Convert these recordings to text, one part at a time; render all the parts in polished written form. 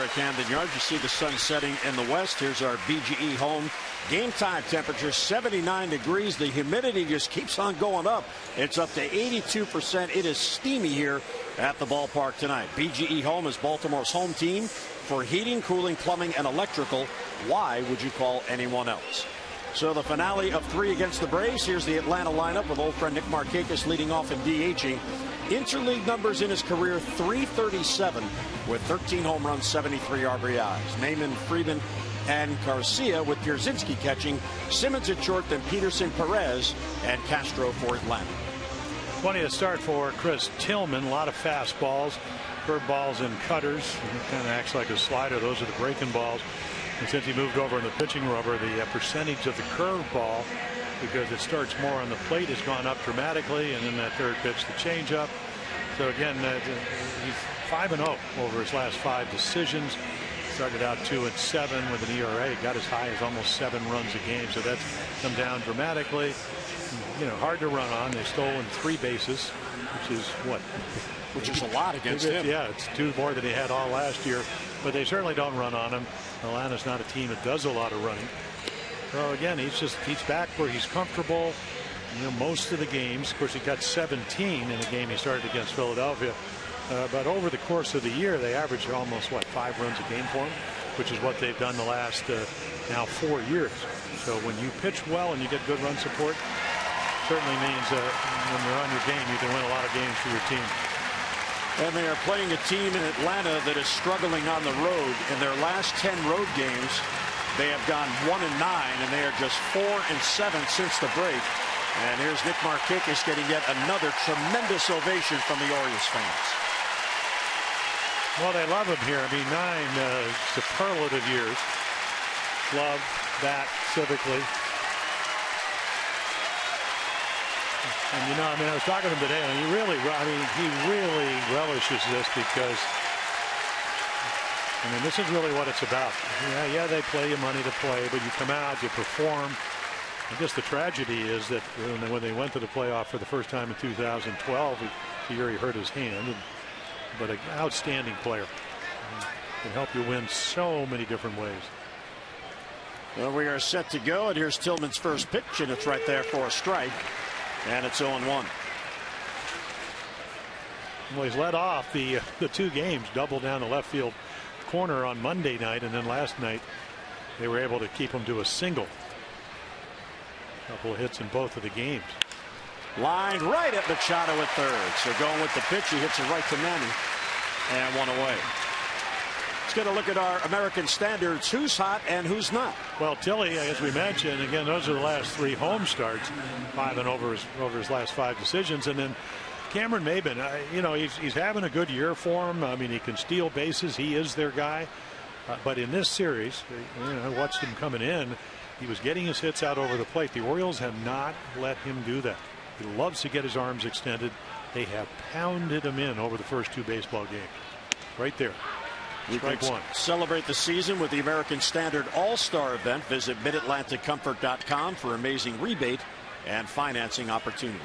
Camden Yards. You see the sun setting in the west. Here's our BGE home game time temperature, 79 degrees. The humidity just keeps on going up. It's up to 82%. It is steamy here at the ballpark tonight. BGE Home is Baltimore's home team for heating, cooling, plumbing, and electrical. Why would you call anyone else? So the finale of 3 against the Braves. Here's the Atlanta lineup with old friend Nick Markakis leading off and DHing. Interleague numbers in his career, 337 with 13 home runs, 73 RBIs. Naaman, Freeman, and Garcia with Pierzynski catching. Simmons at short, then Peterson, Perez, and Castro for Atlanta. Plenty to start for Chris Tillman. A lot of fastballs, curveballs, and cutters. He kind of acts like a slider. Those are the breaking balls. And since he moved over in the pitching rubber, the percentage of the curveball, because it starts more on the plate, has gone up dramatically. And then that third pitch, the changeup. So again, he's 5-0 over his last 5 decisions. Started out 2-7 with an ERA. Got as high as almost 7 runs a game. So that's come down dramatically. You know, hard to run on. They've stolen 3 bases, which is what? Which is a lot against him. Yeah, it's 2 more than he had all last year. But they certainly don't run on him. Atlanta's not a team that does a lot of running. So again, he's back where he's comfortable. You know, most of the games. Of course, he got 17 in a game he started against Philadelphia. But over the course of the year, they average almost, what, 5 runs a game for him, which is what they've done the last now 4 years. So when you pitch well and you get good run support, certainly means when you're on your game, you can win a lot of games for your team. And they are playing a team in Atlanta that is struggling on the road. In their last 10 road games, they have gone 1-9, and they are just 4-7 since the break. And here's Nick Markakis getting yet another tremendous ovation from the Orioles fans. Well, they love him here. I mean, 9 superlative years. Love that civically. And you know, I mean, I was talking to him today, and he really relishes this because, I mean, this is really what it's about. Yeah, they play you money to play, but you come out, you perform. I guess the tragedy is that when they went to the playoff for the first time in 2012, the year he hurt his hand, but an outstanding player. Can help you win so many different ways. Well, we are set to go, and here's Tillman's first pitch, and it's right there for a strike. And it's 0-1. Well, he's led off the 2 games, double down the left field corner on Monday night, and then last night they were able to keep him to a single. Couple of hits in both of the games. Lined right at Machado at third. So going with the pitch, he hits it right to Manny, and 1 away. Let's get a look at our American standards. Who's hot and who's not? Well, Tilly, as we mentioned, again, those are the last 3 home starts, 5 and over his last 5 decisions. And then Cameron Maybin, you know, he's having a good year for him. I mean, he can steal bases. He is their guy. But in this series, you know, I watched him coming in. He was getting his hits out over the plate. The Orioles have not let him do that. He loves to get his arms extended. They have pounded him in over the first 2 baseball games. Right there. You can celebrate the season with the American Standard All-Star event. Visit MidAtlanticComfort.com for amazing rebate and financing opportunities.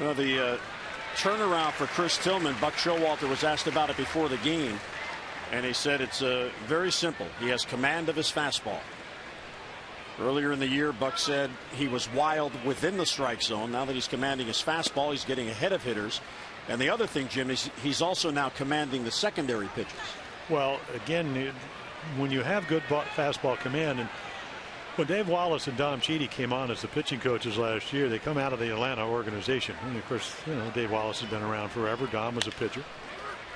Well, the turnaround for Chris Tillman, Buck Showalter was asked about it before the game, and he said it's very simple. He has command of his fastball. Earlier in the year, Buck said he was wild within the strike zone. Now that he's commanding his fastball, he's getting ahead of hitters. And the other thing, Jim, is he's also now commanding the secondary pitches. Well, again, when you have good fastball command, and when Dave Wallace and Dom Cheedy came on as the pitching coaches last year, they come out of the Atlanta organization. And of course, you know, Dave Wallace has been around forever. Dom was a pitcher.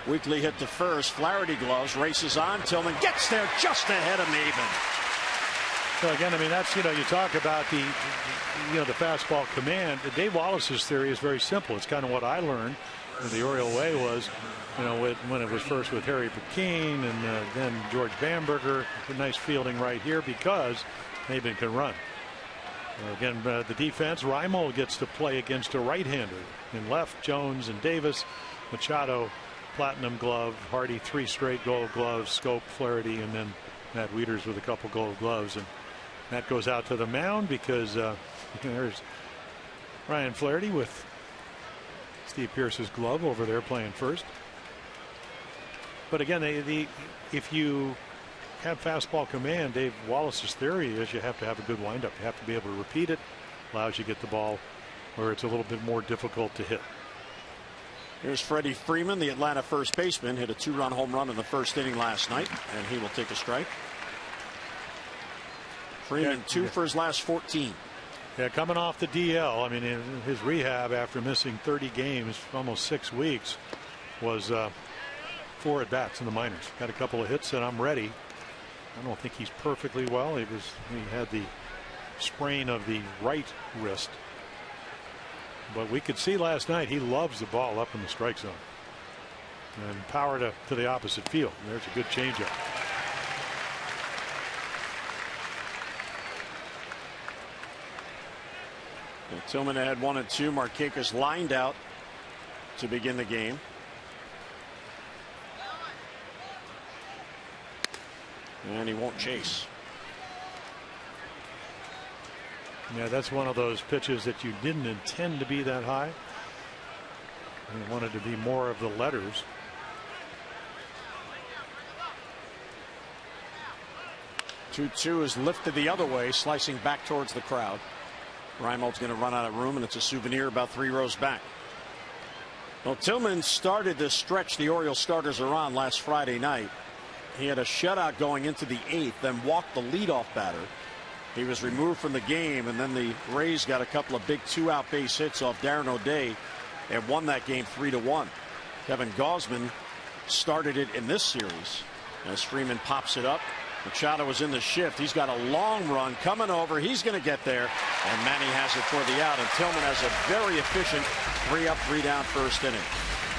Weekly hit to first. Flaherty gloves, races on. Tillman gets there just ahead of Maybin. So again, I mean, that's, you know, you talk about the fastball command. Dave Wallace's theory is very simple. It's kind of what I learned the Oriole way was, you know, when it was first with Harry Burkeen and then George Bamberger. A nice fielding right here because Maybin can run. Again, the defense, Reimold gets to play against a right-hander. In left, Jones and Davis. Machado, platinum glove. Hardy, 3 straight gold gloves. Scope, Flaherty, and then Matt Wieters with a couple gold gloves. And that goes out to the mound because there's Ryan Flaherty with Steve Pearce's glove over there playing first. But again, if you have fastball command, Dave Wallace's theory is you have to have a good windup. You have to be able to repeat it. Allows you to get the ball where it's a little bit more difficult to hit. Here's Freddie Freeman, the Atlanta first baseman, hit a 2-run home run in the first inning last night, and he will take a strike. Freeman 2 for his last 14. Yeah, coming off the DL, I mean, in his rehab after missing 30 games, almost 6 weeks, was 4 at bats in the minors. Got a couple of hits, and I'm ready. I don't think he's perfectly well. He had the sprain of the right wrist. But we could see last night he loves the ball up in the strike zone. And power to the opposite field. There's a good changeup. Tillman had 1 and 2. Markakis lined out to begin the game. And he won't chase. Yeah, that's one of those pitches that you didn't intend to be that high. You wanted to be more of the letters. Two is lifted the other way, slicing back towards the crowd. Reimold's going to run out of room, and it's a souvenir about 3 rows back. Well, Tillman started this stretch the Orioles starters are on last Friday night. He had a shutout going into the 8th, then walked the leadoff batter. He was removed from the game, and then the Rays got a couple of big 2-out base hits off Darren O'Day and won that game 3-1. Kevin Gausman started it in this series as Freeman pops it up. Machado was in the shift. He's got a long run coming over. He's going to get there, and Manny has it for the out, and Tillman has a very efficient 3-up, 3-down first inning.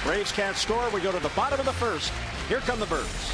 Braves can't score. We go to the bottom of the first. Here come the Birds.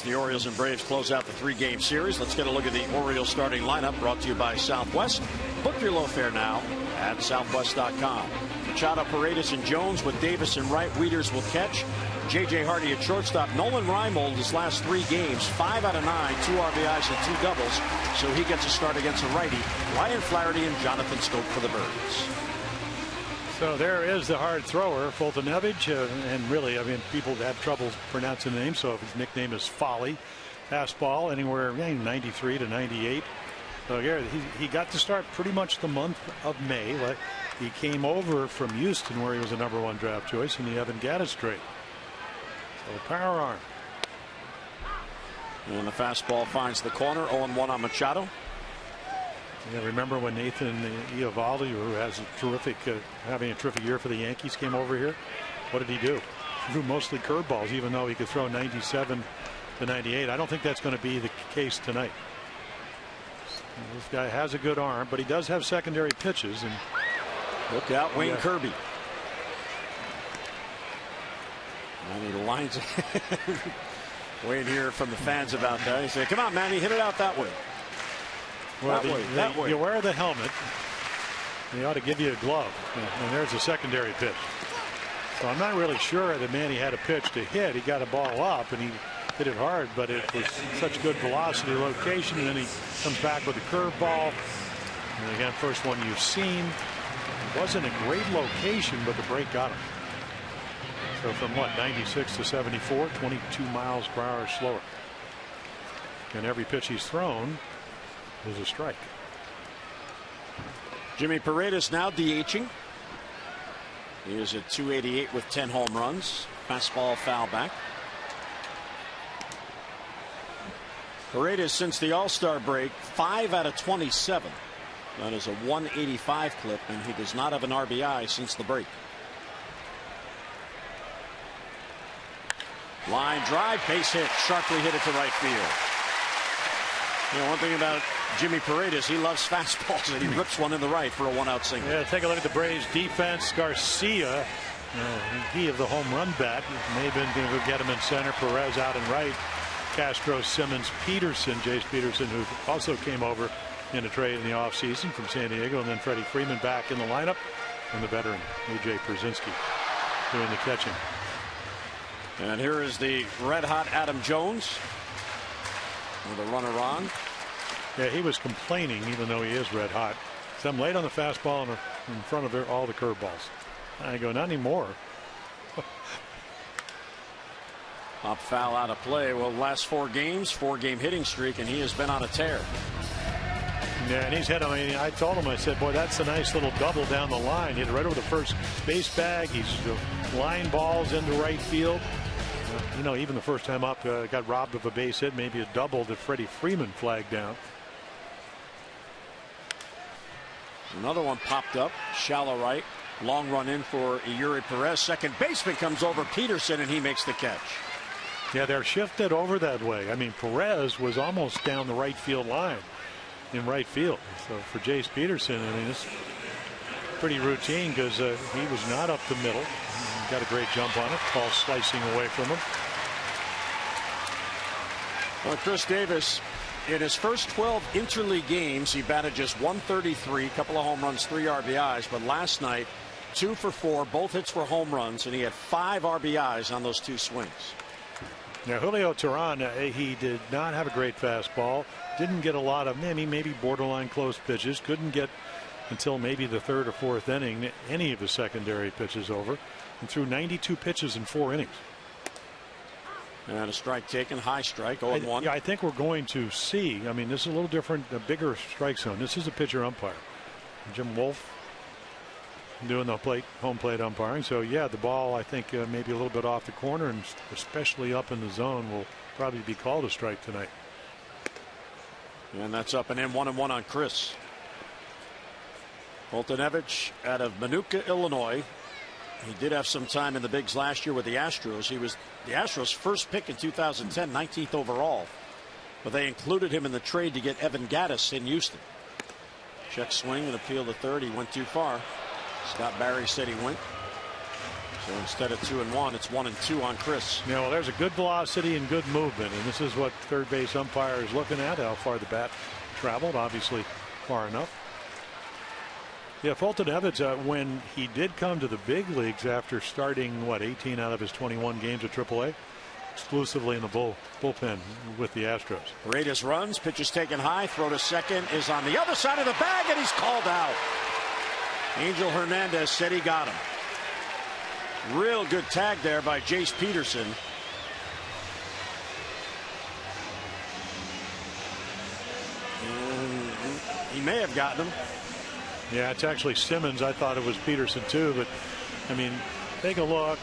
The Orioles and Braves close out the 3-game series. Let's get a look at the Orioles starting lineup, brought to you by Southwest. Book your low fare now at southwest.com. Machado, Paredes, and Jones with Davis and right. Wieters will catch. J.J. Hardy at shortstop. Nolan Reimold, his last 3 games, 5 out of 9, 2 RBIs and 2 doubles. So he gets a start against a righty. Ryan Flaherty and Jonathan Scope for the Birds. So there is the hard thrower, Fultonevich, and really, I mean, people have trouble pronouncing the name, so his nickname is Folly. Fastball anywhere 93 to 98. So yeah, he got to start pretty much the month of May. Like, he came over from Houston, where he was a #1 draft choice, in the Evan Gattis trade. So power arm. And the fastball finds the corner. 0-1 on Machado. Yeah, remember when Nathan Eovaldi, who has having a terrific year for the Yankees, came over here? What did he do? He threw mostly curveballs, even though he could throw 97 to 98. I don't think that's going to be the case tonight. This guy has a good arm, but he does have secondary pitches. And look out, Wayne Kirby. And he lines Wayne here from the fans about that. He said, "Come on, Manny, hit it out that way." Well, that way. You wear the helmet. They ought to give you a glove. And there's a secondary pitch. So I'm not really sure that Manny had a pitch to hit. He got a ball up and he hit it hard, but it was such good velocity location. And then he comes back with a curveball. And again, first one you've seen. It wasn't a great location, but the break got him. So from what, 96 to 74, 22 miles per hour slower. And every pitch he's thrown is a strike. Jimmy Paredes now DHing. He is at 288 with 10 home runs. Fastball foul back. Paredes since the All-Star break 5 out of 27. That is a 185 clip, and he does not have an RBI since the break. Line drive, base hit, sharply hit it to right field. You know, one thing about Jimmy Paredes, he loves fastballs, and he rips one in the right for a 1-out single. Yeah, take a look at the Braves defense. Garcia, he of the home run bat, may have been going to get him in center. Perez out and right. Castro, Simmons, Peterson, Jace Peterson, who also came over in a trade in the offseason from San Diego, and then Freddie Freeman back in the lineup, and the veteran A.J. Pierzynski doing the catching. And here is the red-hot Adam Jones with a runner on. Yeah, he was complaining, even though he is red hot. So I'm late on the fastball in front of all the curveballs. I go, not anymore. Pop foul out of play. Well, last 4 games, 4-game hitting streak, and he has been on a tear. Yeah, and he's hit. I mean, I told him, I said, boy, that's a nice little double down the line. He hit right over the first base bag. He's line balls into right field. You know, even the first time up, got robbed of a base hit, maybe a double that Freddie Freeman flagged down. Another one popped up, shallow right. Long run in for Yuri Perez. Second baseman comes over Peterson, and he makes the catch. Yeah, they're shifted over that way. I mean, Perez was almost down the right field line in right field. So for Jace Peterson, I mean, it's pretty routine because he was not up the middle. He got a great jump on it. Ball slicing away from him. Well, Chris Davis, in his first 12 interleague games, he batted just 133, a couple of home runs, 3 RBIs. But last night, 2 for 4, both hits were home runs, and he had 5 RBIs on those 2 swings. Now, Julio Teheran, he did not have a great fastball. Didn't get a lot of maybe borderline close pitches. Couldn't get until maybe the 3rd or 4th inning any of his secondary pitches over, and threw 92 pitches in 4 innings. And a strike taken, high strike, 0-1. Yeah, I think we're going to see. I mean, this is a little different, a bigger strike zone. This is a pitcher umpire, Jim Wolf, doing the home plate umpiring. So yeah, the ball, I think maybe a little bit off the corner, and especially up in the zone, will probably be called a strike tonight. And that's up and in, 1-1 on Chris. Foltynewicz out of Minooka, Illinois. He did have some time in the bigs last year with the Astros. He was the Astros' first pick in 2010, 19th overall. But they included him in the trade to get Evan Gattis in Houston. Check swing and appeal to third. He went too far. Scott Barry said he went. So instead of 2-1, it's 1-2 on Chris. Yeah, well, there's a good velocity and good movement, and this is what third base umpire is looking at. How far the bat traveled, obviously far enough. Yeah, Foltynewicz, when he did come to the big leagues after starting 18 out of his 21 games at AAA, exclusively in the bullpen with the Astros. Paredes runs, pitch is taken high, throw to second is on the other side of the bag, and he's called out. Angel Hernandez said he got him. Real good tag there by Jace Peterson. And he may have gotten him. Yeah, it's actually Simmons. I thought it was Peterson too, but I mean, take a look.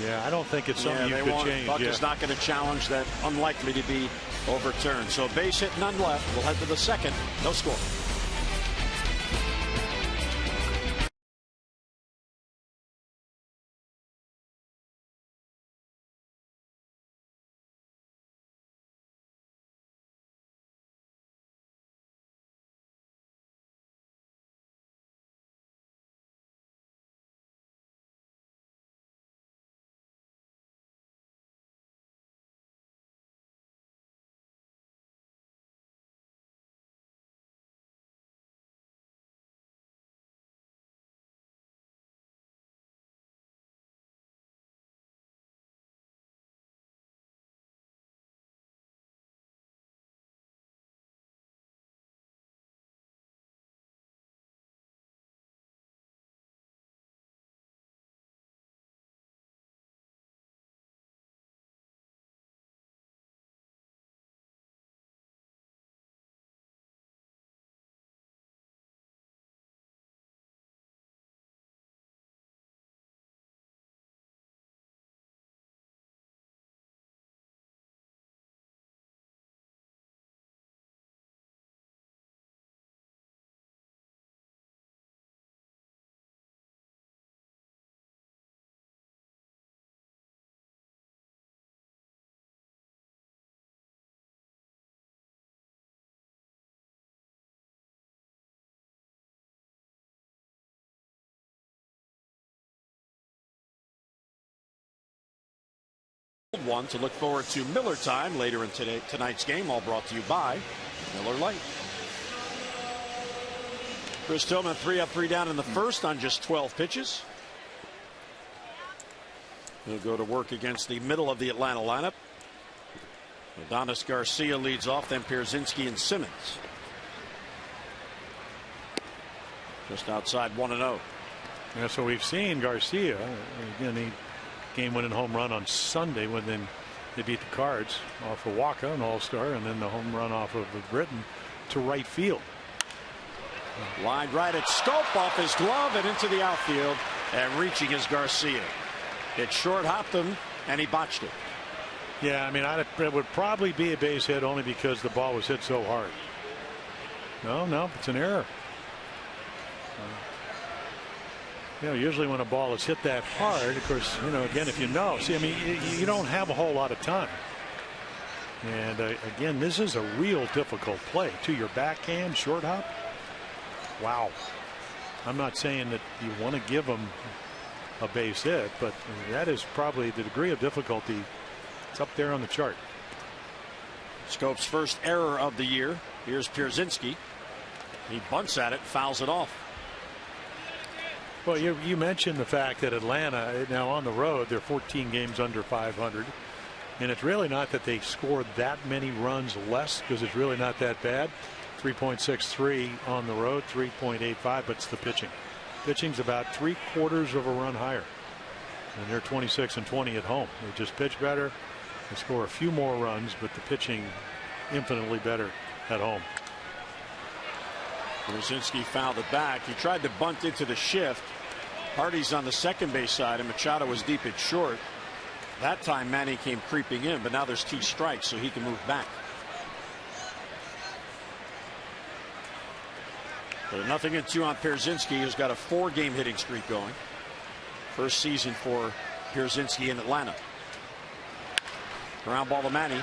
Yeah, I don't think it's something you could change. Buck is not going to challenge that. Unlikely to be overturned. So base hit, none left. We'll head to the second. No score. 1 to look forward to Miller time later in tonight's game, all brought to you by Miller Lite. Chris Tillman 3 up 3 down in the first on just 12 pitches. He'll go to work against the middle of the Atlanta lineup. Adonis Garcia leads off, then Pierzynski and Simmons. Just outside 1-0. Yeah, so we've seen Garcia again. He game-winning home run on Sunday when then they beat the Cards off of Waka, an all-star, and then the home run off of Britton to right field. Lined right at Scope, off his glove and into the outfield, and reaching is Garcia. It short hopped him and he botched it. Yeah, I mean, it would probably be a base hit only because the ball was hit so hard. No, it's an error. Usually when a ball is hit that hard, of course, again, if see, I mean, you don't have a whole lot of time. And again, this is a real difficult play. To your backhand, short hop. Wow. I'm not saying that you want to give him a base hit, but that is probably the degree of difficulty. It's up there on the chart. Scope's first error of the year. Here's Pierzynski. He bunts at it, fouls it off. Well, you mentioned the fact that Atlanta now on the road, they're 14 games under 500, and it's really not that they scored that many runs less, because it's really not that bad. 3.63 on the road, 3.85, but it's the pitching. Pitching's about 3/4 of a run higher, and they're 26-20 at home. They just pitch better. They score a few more runs, but the pitching infinitely better at home. Pierzynski fouled it back. He tried to bunt into the shift. Hardy's on the second base side, and Machado was deep at short. That time Manny came creeping in, but now there's 2 strikes, so he can move back. But 0-2 on Pierzynski, who's got a 4-game hitting streak going. First season for Pierzynski in Atlanta. Ground ball to Manny.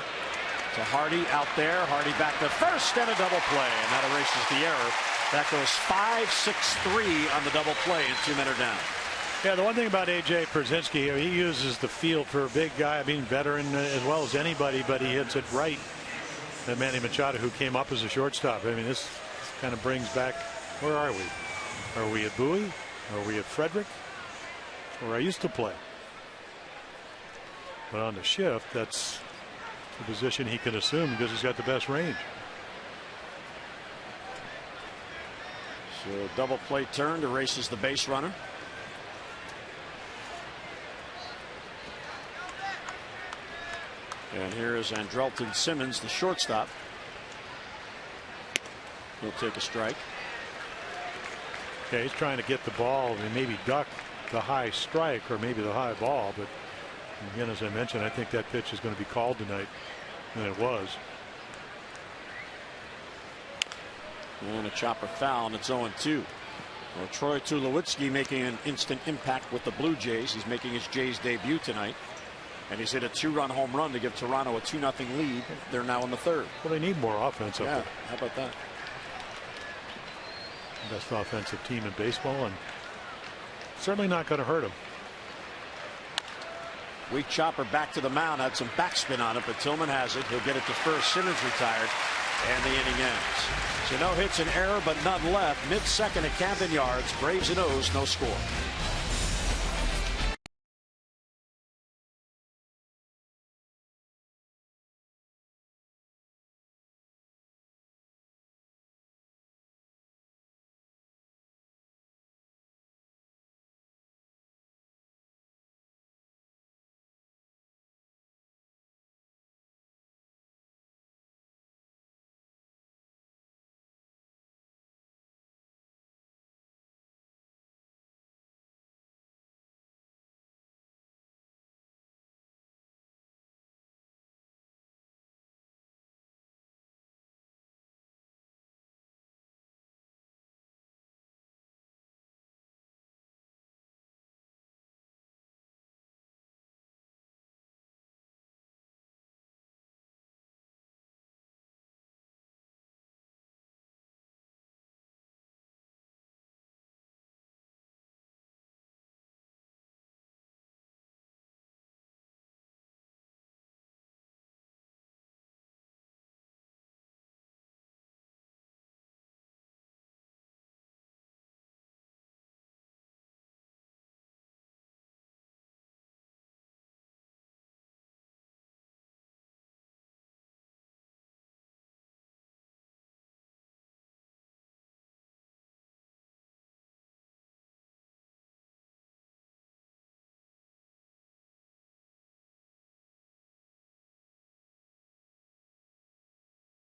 To Hardy out there. Hardy back to first and a double play, and that erases the error. That goes 5-6-3 on the double play, and 2 men are down. Yeah, the one thing about A.J. Pierzynski, he uses the field for a big guy, being veteran as well as anybody, but he hits it right. And Manny Machado, who came up as a shortstop. I mean, this kind of brings back, where are we? Are we at Bowie? Are we at Frederick? Where I used to play. But on the shift, that's the position he can assume because he's got the best range. So double play turn erases the base runner. And here is Andrelton Simmons, the shortstop. He'll take a strike. Yeah, he's trying to get the ball and maybe duck the high strike or maybe the high ball, but again, as I mentioned, I think that pitch is going to be called tonight, and it was. And a chopper foul, and it's 0-2. Well, Troy Tulowitzki making an instant impact with the Blue Jays. He's making his Jays debut tonight, and he's hit a 2-run home run to give Toronto a 2-0 lead. They're now in the 3rd. Well, they need more offense up there. How about that? Best offensive team in baseball, and certainly not going to hurt him. Weak chopper back to the mound, had some backspin on it, but Tillman has it. He'll get it to first. Simmons retired, and the inning ends. So no hits and error, but none left. Mid-second at Camden Yards. Braves and O's, no score.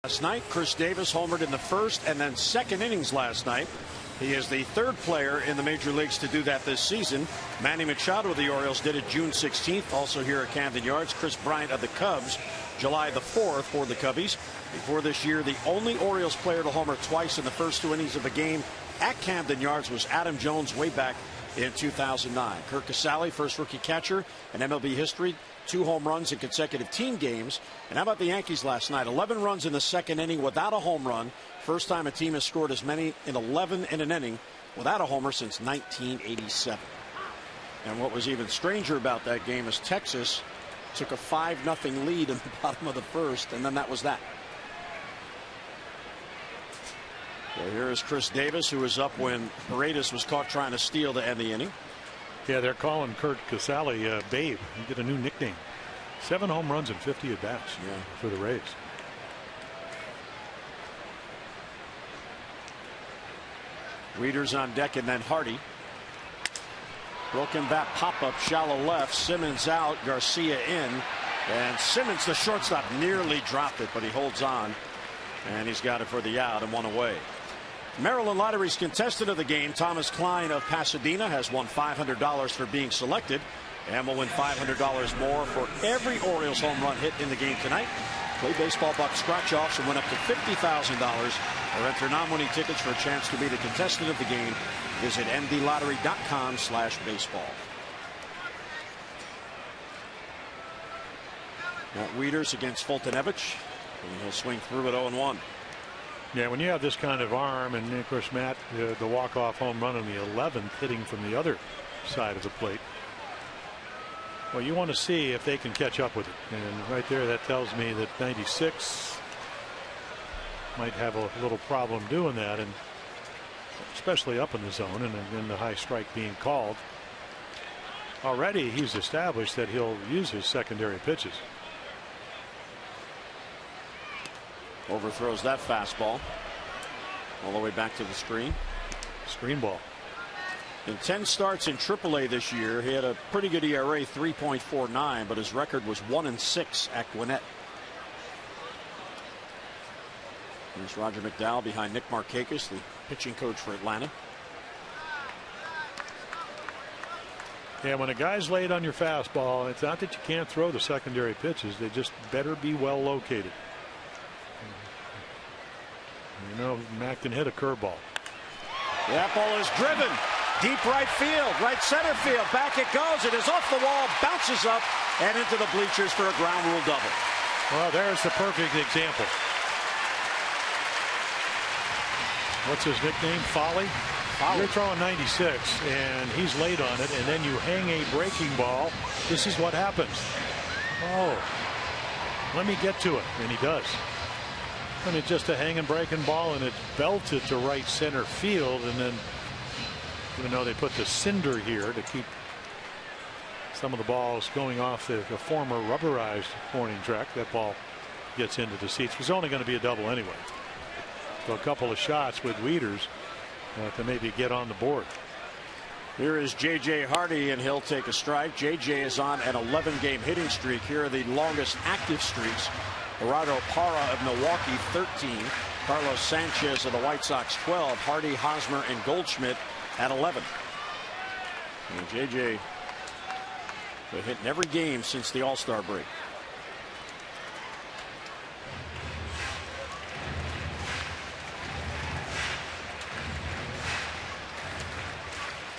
Last night, Chris Davis homered in the first and then second innings last night. He is the third player in the major leagues to do that this season. Manny Machado of the Orioles did it June 16th, also here at Camden Yards. Chris Bryant of the Cubs, July the 4th for the Cubbies. Before this year, the only Orioles player to homer twice in the first two innings of a game at Camden Yards was Adam Jones way back in 2009. Kirk Casale, first rookie catcher in MLB history, 2 home runs in consecutive team games. And how about the Yankees last night? 11 runs in the second inning without a home run. First time a team has scored as many in 11 in an inning without a homer since 1987. And what was even stranger about that game is Texas took a 5-0 lead in the bottom of the first, and then that was that. So here is Chris Davis, who was up when Paredes was caught trying to steal to end the inning. Yeah, they're calling Kurt Casale Babe. He get a new nickname. 7 home runs and 50 at bats for the Rays. Wieters on deck, and then Hardy. Broken bat pop up, shallow left. Simmons out, Garcia in, and Simmons, the shortstop, nearly dropped it, but he holds on, and he's got it for the out and 1 away. Maryland Lottery's contestant of the game, Thomas Klein of Pasadena, has won $500 for being selected, and will win $500 more for every Orioles home run hit in the game tonight. Play baseball buck scratch offs and win up to $50,000, or enter non-winning tickets for a chance to be the contestant of the game. Visit mdlottery.com/baseball. Matt Wieters against Fultonevich, and he'll swing through at 0-1. Yeah, when you have this kind of arm, and of course Matt, the walk-off home run on the 11th, hitting from the other side of the plate. Well, you want to see if they can catch up with it, and right there that tells me that 96 might have a little problem doing that, and especially up in the zone and in the high strike being called. Already he's established that he'll use his secondary pitches. Overthrows that fastball all the way back to the screen. Screen ball. In 10 starts in AAA this year, he had a pretty good ERA, 3.49, but his record was 1-6 at Gwinnett. Here's Roger McDowell behind Nick Markakis, the pitching coach for Atlanta. Yeah, when a guy's late on your fastball, it's not that you can't throw the secondary pitches. They just better be well located. You know, Matt can hit a curveball. That ball is driven deep right field, right center field. Back it goes. It is off the wall, bounces up and into the bleachers for a ground rule double. Well, there's the perfect example. What's his nickname? Folly? You're throwing 96 and he's late on it, and then you hang a breaking ball. This is what happens. Oh, let me get to it, and he does. I mean, just a hanging breaking ball, and it's belted to right center field, and then even though they put the cinder here to keep some of the balls going off the former rubberized warning track, that ball gets into the seats. It was only going to be a double anyway. So a couple of shots with Wieters to maybe get on the board. Here is J.J. Hardy, and he'll take a strike. J.J. is on an 11-game hitting streak. Here are the longest active streaks. Gerardo Parra of Milwaukee, 13. Carlos Sanchez of the White Sox, 12. Hardy, Hosmer, and Goldschmidt at 11. And J.J. hit in every game since the All-Star break.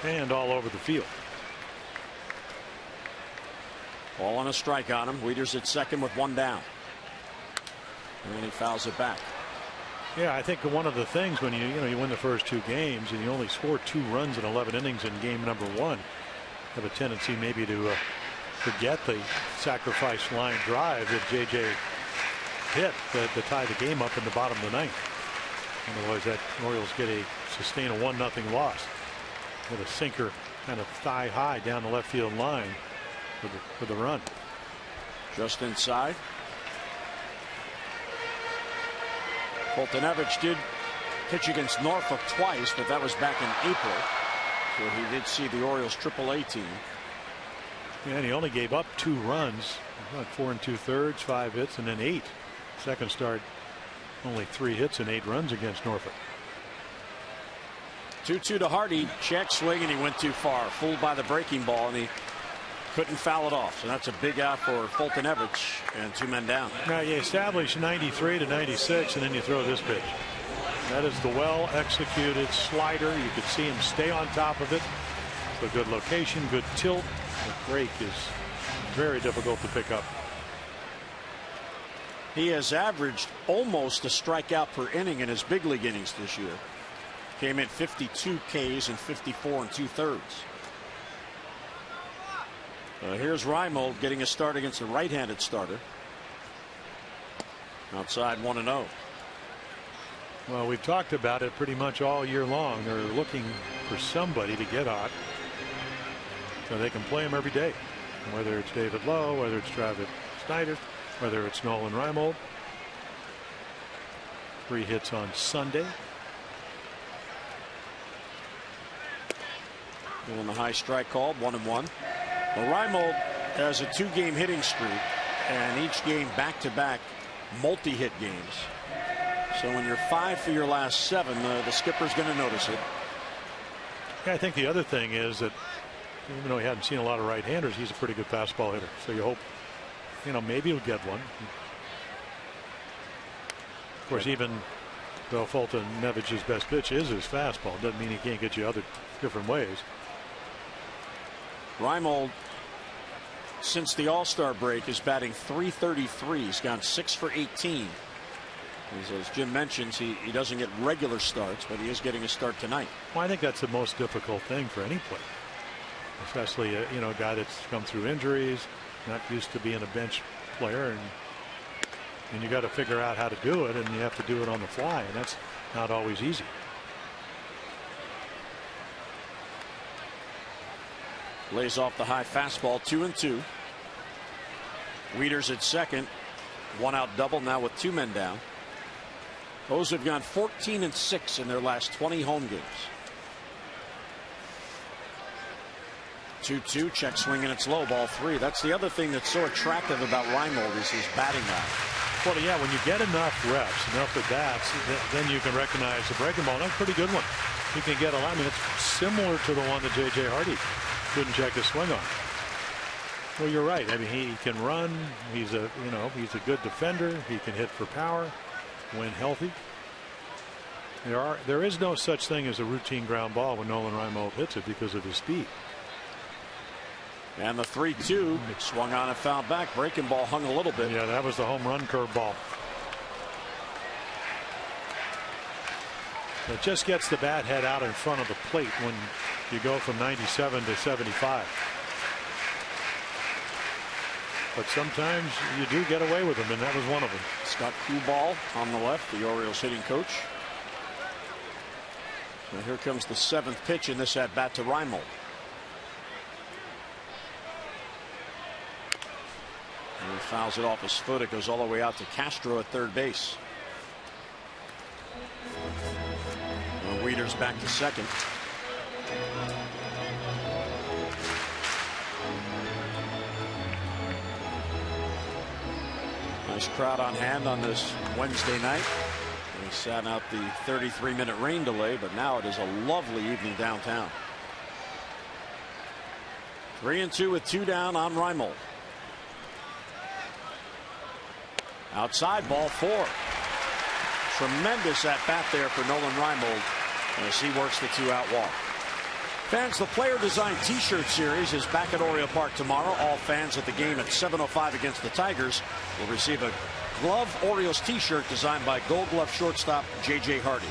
And all over the field. Ball on a strike on him. Wieters at second with 1 down. And he fouls it back. Yeah, I think one of the things when you win the first 2 games and you only score 2 runs in 11 innings in game number 1, have a tendency maybe to forget the sacrifice line drive that J.J. hit to tie the game up in the bottom of the 9th. Otherwise, that Orioles sustain a 1-0 loss with a sinker kind of thigh high down the left field line for the run. Just inside. Fultonevich did pitch against Norfolk twice, but that was back in April. So he did see the Orioles AAA team. Yeah, and he only gave up 2 runs, 4 2/3, 5 hits, and then 8. Second start Only 3 hits and 8 runs against Norfolk. 2-2 to Hardy. Check swing, and he went too far. Fooled by the breaking ball, and he couldn't foul it off. So that's a big out for Fulton Everett, and 2 men down. Now you establish 93 to 96, and then you throw this pitch. That is the well executed slider. You could see him stay on top of it. It's a good location, good tilt. The break is very difficult to pick up. He has averaged almost a strikeout per inning in his big league innings this year. Came in 52 Ks and 54 2/3. Here's Reimold getting a start against a right-handed starter. Outside 1-0. Well, we've talked about it pretty much all year long. They're looking for somebody to get hot so they can play him every day. Whether it's David Lowe, whether it's Travis Snyder, whether it's Nolan Reimold. 3 hits on Sunday. Doing the high strike call, 1-1. Well, Reimold has a 2-game hitting streak, and each game back-to-back multi-hit games. So when you're 5 for your last 7, the skipper's going to notice it. Yeah, I think the other thing is that even though he hadn't seen a lot of right-handers, he's a pretty good fastball hitter. So you hope, maybe he'll get one. Of course, even though Fulton Nevich's best pitch is his fastball, doesn't mean he can't get you other different ways. Reimold, since the All-Star break, is batting .333. He's gone 6 for 18. As Jim mentions, he doesn't get regular starts, but he is getting a start tonight. Well, I think that's the most difficult thing for any player, especially a guy that's come through injuries, not used to being a bench player, and you got to figure out how to do it, and you have to do it on the fly, and that's not always easy. Lays off the high fastball, 2-2. Wieters at second, 1-out double now with 2 men down. Those have gone 14-6 in their last 20 home games. 2-2, check swing, and it's low, ball 3. That's the other thing that's so attractive about Reimold is his batting eye. Well, yeah, when you get enough reps, enough at bats, then you can recognize the breaking ball. That's a pretty good one. You can get a lot. I mean, it's similar to the one that J.J. Hardy couldn't check his swing on. Well, you're right. I mean, he can run. He's a good defender. He can hit for power when healthy. There is no such thing as a routine ground ball when Nolan Reimold hits it because of his speed. And the 3-2 swung on and fouled back. Breaking ball hung a little bit. Yeah, that was the home run curve ball. It just gets the bat head out in front of the plate when you go from 97 to 75. But sometimes you do get away with them, and that was one of them. Scott Kubal on the left, the Orioles hitting coach. Now here comes the 7th pitch in this at bat to Reimold. And he fouls it off his foot. It goes all the way out to Castro at third base. And Wieters back to second. Nice crowd on hand on this Wednesday night. They sat out the 33-minute rain delay, but now it is a lovely evening downtown. 3-2 with 2 down on Reimold. Outside, ball 4. Tremendous at bat there for Nolan Reimold as he works the 2-out walk. Fans, the player designed t-shirt series is back at Oriole Park tomorrow. All fans at the game at 7:05 against the Tigers will receive a Glove Orioles t-shirt designed by Gold Glove shortstop J.J. Hardy.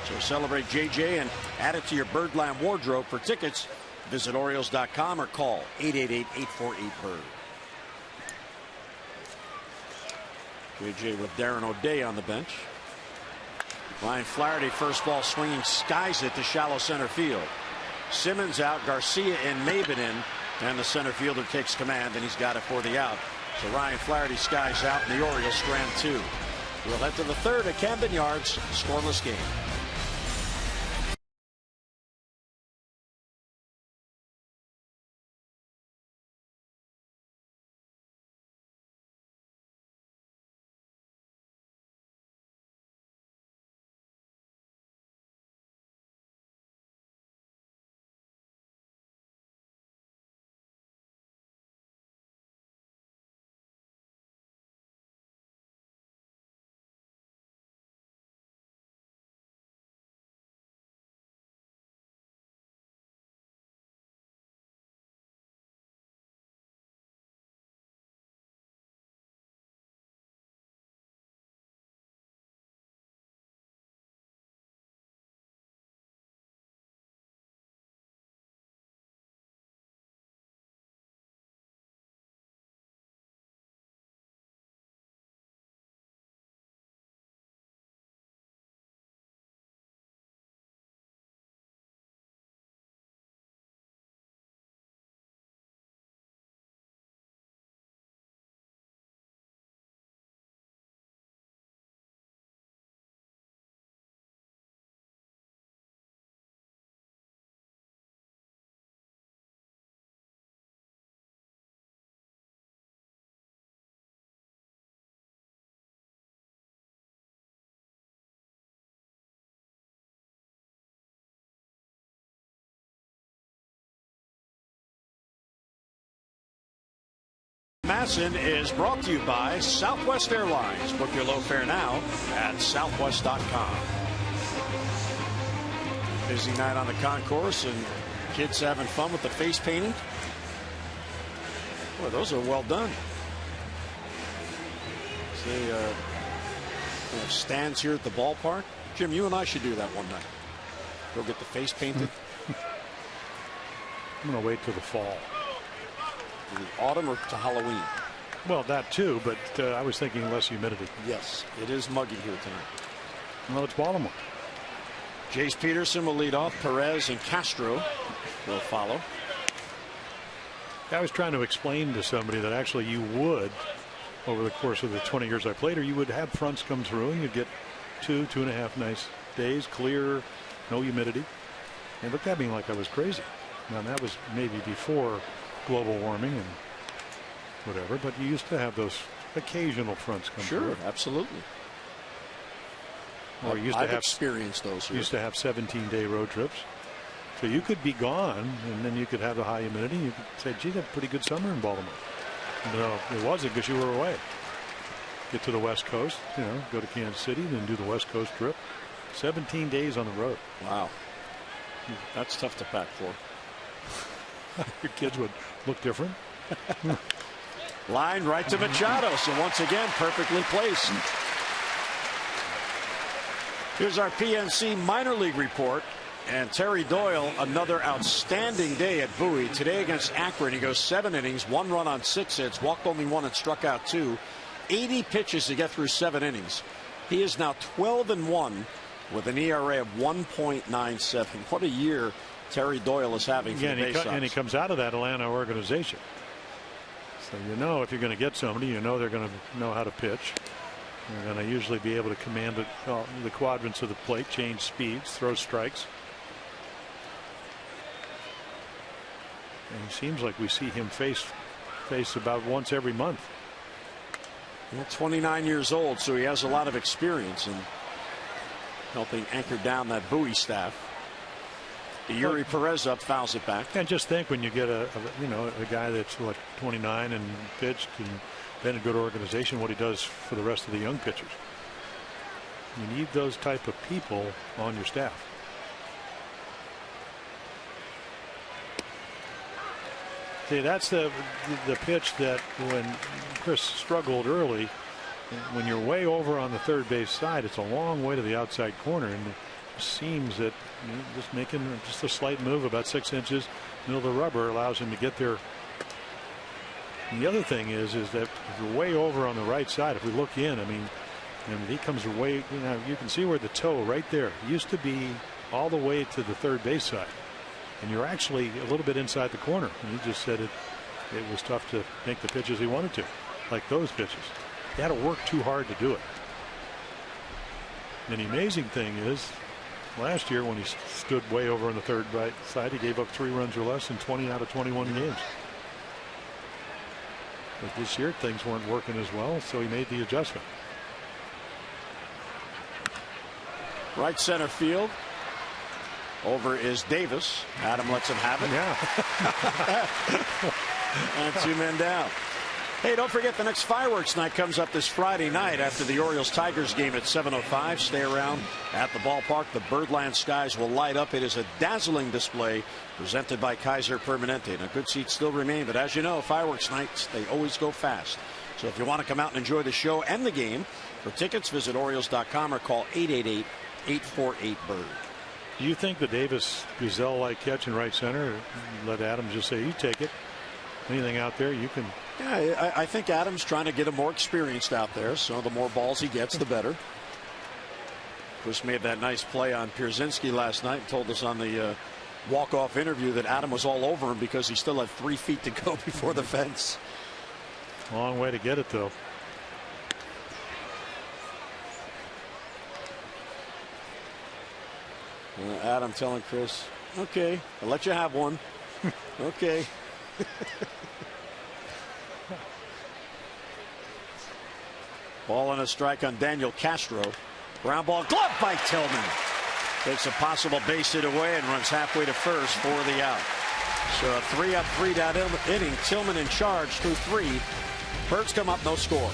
So celebrate J.J. and add it to your Birdland wardrobe. For tickets, visit Orioles.com or call 888-848-BIRD. J.J. with Darren O'Day on the bench. Ryan Flaherty, first ball swinging, skies it to shallow center field. Simmons out, Garcia and Maben in, and the center fielder takes command, and he's got it for the out. So Ryan Flaherty skies out, and the Orioles strand 2. We'll head to the 3rd at Camden Yards, scoreless game. MASN is brought to you by Southwest Airlines. Book your low fare now at southwest.com. Busy night on the concourse, and kids having fun with the face painting. Boy, those are well done. They have stands here at the ballpark. Jim, you and I should do that one night. Go get the face painted. I'm going to wait till the fall. The autumn or to Halloween? Well, that too, but I was thinking less humidity. Yes, it is muggy here tonight. Well, it's Baltimore. Jace Peterson will lead off. Perez and Castro will follow. I was trying to explain to somebody that actually you would, over the course of the 20 years I played, or you would have fronts come through and you'd get 2.5 nice days, clear, no humidity. They looked at me like I was crazy. Now, that was maybe before global warming and whatever, but you used to have those occasional fronts come through. Sure, absolutely. Or I've experienced those here. Used to have 17-day road trips. So you could be gone, and then you could have the high humidity. You could say, gee, that's a pretty good summer in Baltimore. No, it wasn't because you were away. Get to the West Coast, go to Kansas City, then do the West Coast trip. 17 days on the road. Wow. That's tough to pack for. Your kids would look different. Line right to Machado. So once again, perfectly placed. Here's our PNC minor league report. And Terry Doyle, another outstanding day at Bowie. Today against Akron, he goes 7 innings, 1 run on 6 hits, walked only 1 and struck out 2. 80 pitches to get through 7 innings. He is now 12-1 with an ERA of 1.97. What a year Terry Doyle is having for the Bay Sox. And he comes out of that Atlanta organization. So if you're going to get somebody, they're going to know how to pitch. They're going to usually be able to command the quadrants of the plate, change speeds, throw strikes. And it seems like we see him face about once every month. Well, 29 years old, so he has a lot of experience in helping anchor down that Bowie staff. Yuri Perez up, fouls it back. And just think, when you get a guy that's 29 and pitched and been a good organization, what he does for the rest of the young pitchers. You need those type of people on your staff. See, that's the pitch that when Chris struggled early, when you're way over on the third base side, it's a long way to the outside corner, and it seems that just making just a slight move about 6 inches middle of the rubber allows him to get there. And the other thing is that if you're way over on the right side, if we look in, and he comes way, you can see where the toe right there used to be all the way to the third base side. And you're actually a little bit inside the corner. And he just said it was tough to make the pitches he wanted to, like those pitches. He had to work too hard to do it. And the amazing thing is, last year when he stood way over on the third right side, he gave up 3 runs or less in 20 out of 21 games. But this year things weren't working as well, so he made the adjustment. Right center field. Over is Davis. Adam lets him have it. Yeah. And 2 men down. Hey, don't forget the next fireworks night comes up this Friday night after the Orioles-Tigers game at 7:05. Stay around at the ballpark. The Birdland skies will light up. It is a dazzling display presented by Kaiser Permanente. Now, good seats still remain, but as you know, fireworks nights, they always go fast. So if you want to come out and enjoy the show and the game, for tickets, visit Orioles.com or call 888-848-BIRD. Do you think the Davis Gazelle-like catch in right center, let Adams just say, you take it? Anything out there, you can. Yeah, I think Adams trying to get him more experienced out there, so the more balls he gets, the better. Chris made that nice play on Pierzynski last night and told us on the walk-off interview that Adam was all over him because he still had 3 feet to go before the fence. Long way to get it, though. Adam telling Chris, okay, I'll let you have one. Okay. Ball and a strike on Daniel Castro. Ground ball, glove by Tillman. Takes a possible base hit away and runs halfway to first for the out. So a 3-up, 3-down inning. Tillman in charge through 3. Birds come up, no score.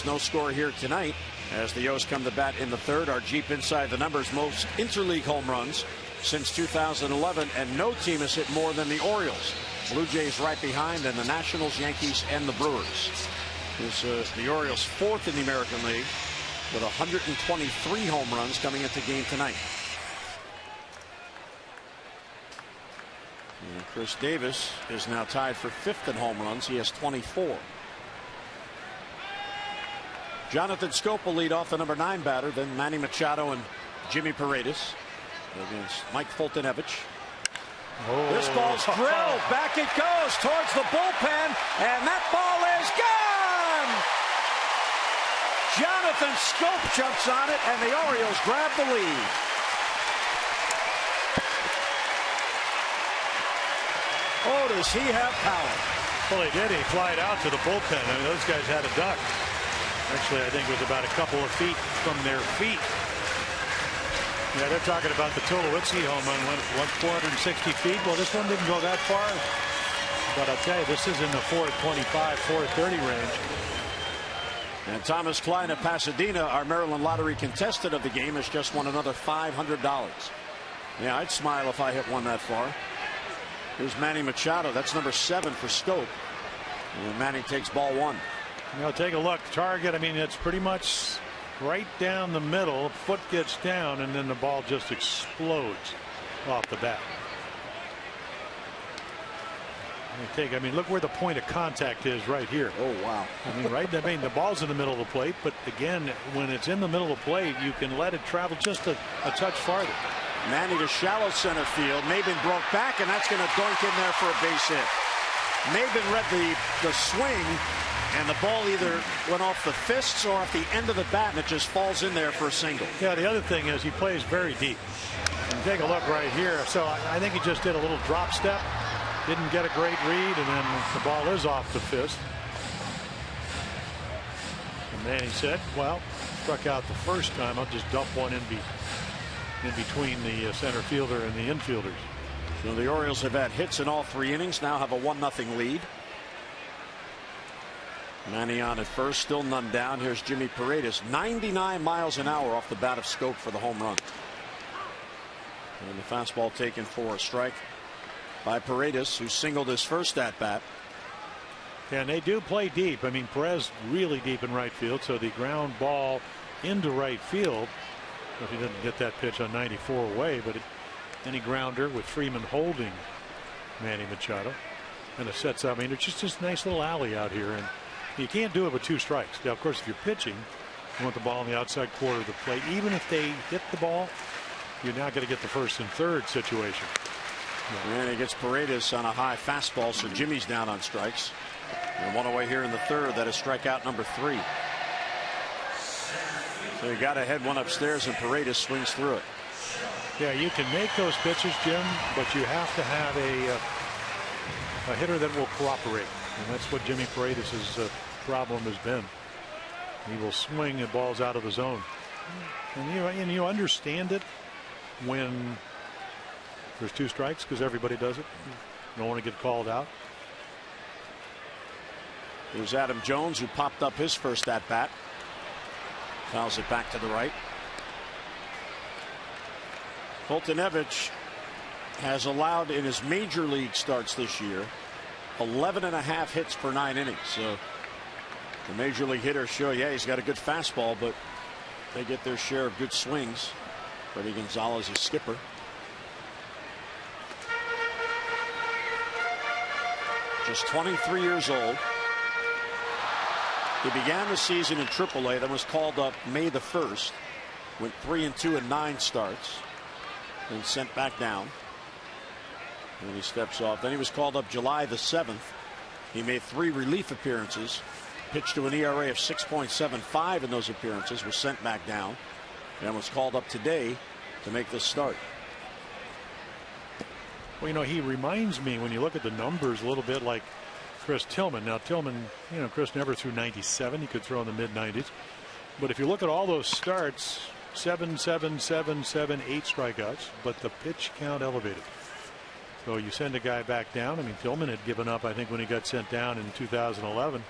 No score here tonight as the O's come to bat in the third. Are Jeep inside the numbers, most interleague home runs since 2011, and no team has hit more than the Orioles. Blue Jays right behind, and the Nationals, Yankees, and the Brewers. This the Orioles fourth in the American League with 123 home runs coming into game tonight. And Chris Davis is now tied for fifth in home runs. He has 24. Jonathan Scope will lead off, the number 9 batter, then Manny Machado and Jimmy Paredes against Mike Foltynewicz. Oh. This ball's drilled. Back it goes towards the bullpen, and that ball is gone. Jonathan Scope jumps on it, and the Orioles grab the lead. Oh, does he have power? Well, he did. He flied out to the bullpen. I mean, those guys had a duck. Actually, I think it was about a couple of feet from their feet. Yeah, they're talking about the Tulowitzki home run went 460 feet. Well, this one didn't go that far. But I'll tell you, this is in the 425, 430 range. And Thomas Klein of Pasadena, our Maryland lottery contestant of the game, has just won another $500. Yeah, I'd smile if I hit one that far. Here's Manny Machado. That's number 7 for Scope. And Manny takes ball 1. You know, take a look. Target, I mean, it's pretty much right down the middle. Foot gets down, and then the ball just explodes off the bat. I mean, look where the point of contact is right here. Oh, wow. I mean, right. I mean, the ball's in the middle of the plate, but again, when it's in the middle of the plate, you can let it travel just a touch farther. Manny to shallow center field. Maben broke back, and that's going to doink in there for a base hit. Maben read the swing, and the ball either went off the fists or off the end of the bat, and it just falls in there for a single. Yeah, the other thing is he plays very deep. And take a look right here. So I think he just did a little drop step. Didn't get a great read, and then the ball is off the fist. And Manny said, well, struck out the first time. I'll just dump one in between the center fielder and the infielders. So the Orioles have had hits in all 3 innings, now have a 1-0 lead. Manny on at first, still none down. Here's Jimmy Paredes, 99 miles an hour off the bat of Scope for the home run. And the fastball taken for a strike by Paredes, who singled his first at bat. And they do play deep. I mean, Perez really deep in right field, so the ground ball into right field. If he didn't get that pitch on 94 away, but any grounder with Freeman holding Manny Machado, and it sets up. I mean, it's just this nice little alley out here, and you can't do it with 2 strikes. Now, of course, if you're pitching, you want the ball in the outside quarter of the plate. Even if they hit the ball, you're not going to get the first and third situation. And he gets Paredes on a high fastball, so Jimmy's down on strikes. And one away here in the third. That is strikeout number 3. So he got ahead one upstairs, and Paredes swings through it. Yeah, you can make those pitches, Jim, but you have to have a hitter that will cooperate, and that's what Jimmy Paredes' problem has been. He will swing at balls out of the zone, and you understand it when there's 2 strikes because everybody does it. You don't want to get called out. Here's Adam Jones, who popped up his first at bat. Fouls it back to the right. Foltynewicz has allowed in his major league starts this year 11.5 hits per 9 innings. So the major league hitters show, yeah, he's got a good fastball, but they get their share of good swings. Freddie Gonzalez is skipper. Just 23 years old. He began the season in AAA, then was called up May the 1st. Went 3-2 in 9 starts. Then sent back down. And he steps off. Then he was called up July the 7th. He made 3 relief appearances. Pitched to an ERA of 6.75 in those appearances. Was sent back down. And was called up today to make this start. Well, you know, he reminds me, when you look at the numbers, a little bit like Chris Tillman. Now, Tillman, you know, Chris never threw 97. He could throw in the mid-90s. But if you look at all those starts, 7, 7, 7, 7, 8 strikeouts, but the pitch count elevated. So you send a guy back down. I mean, Tillman had given up, I think, when he got sent down in 2011,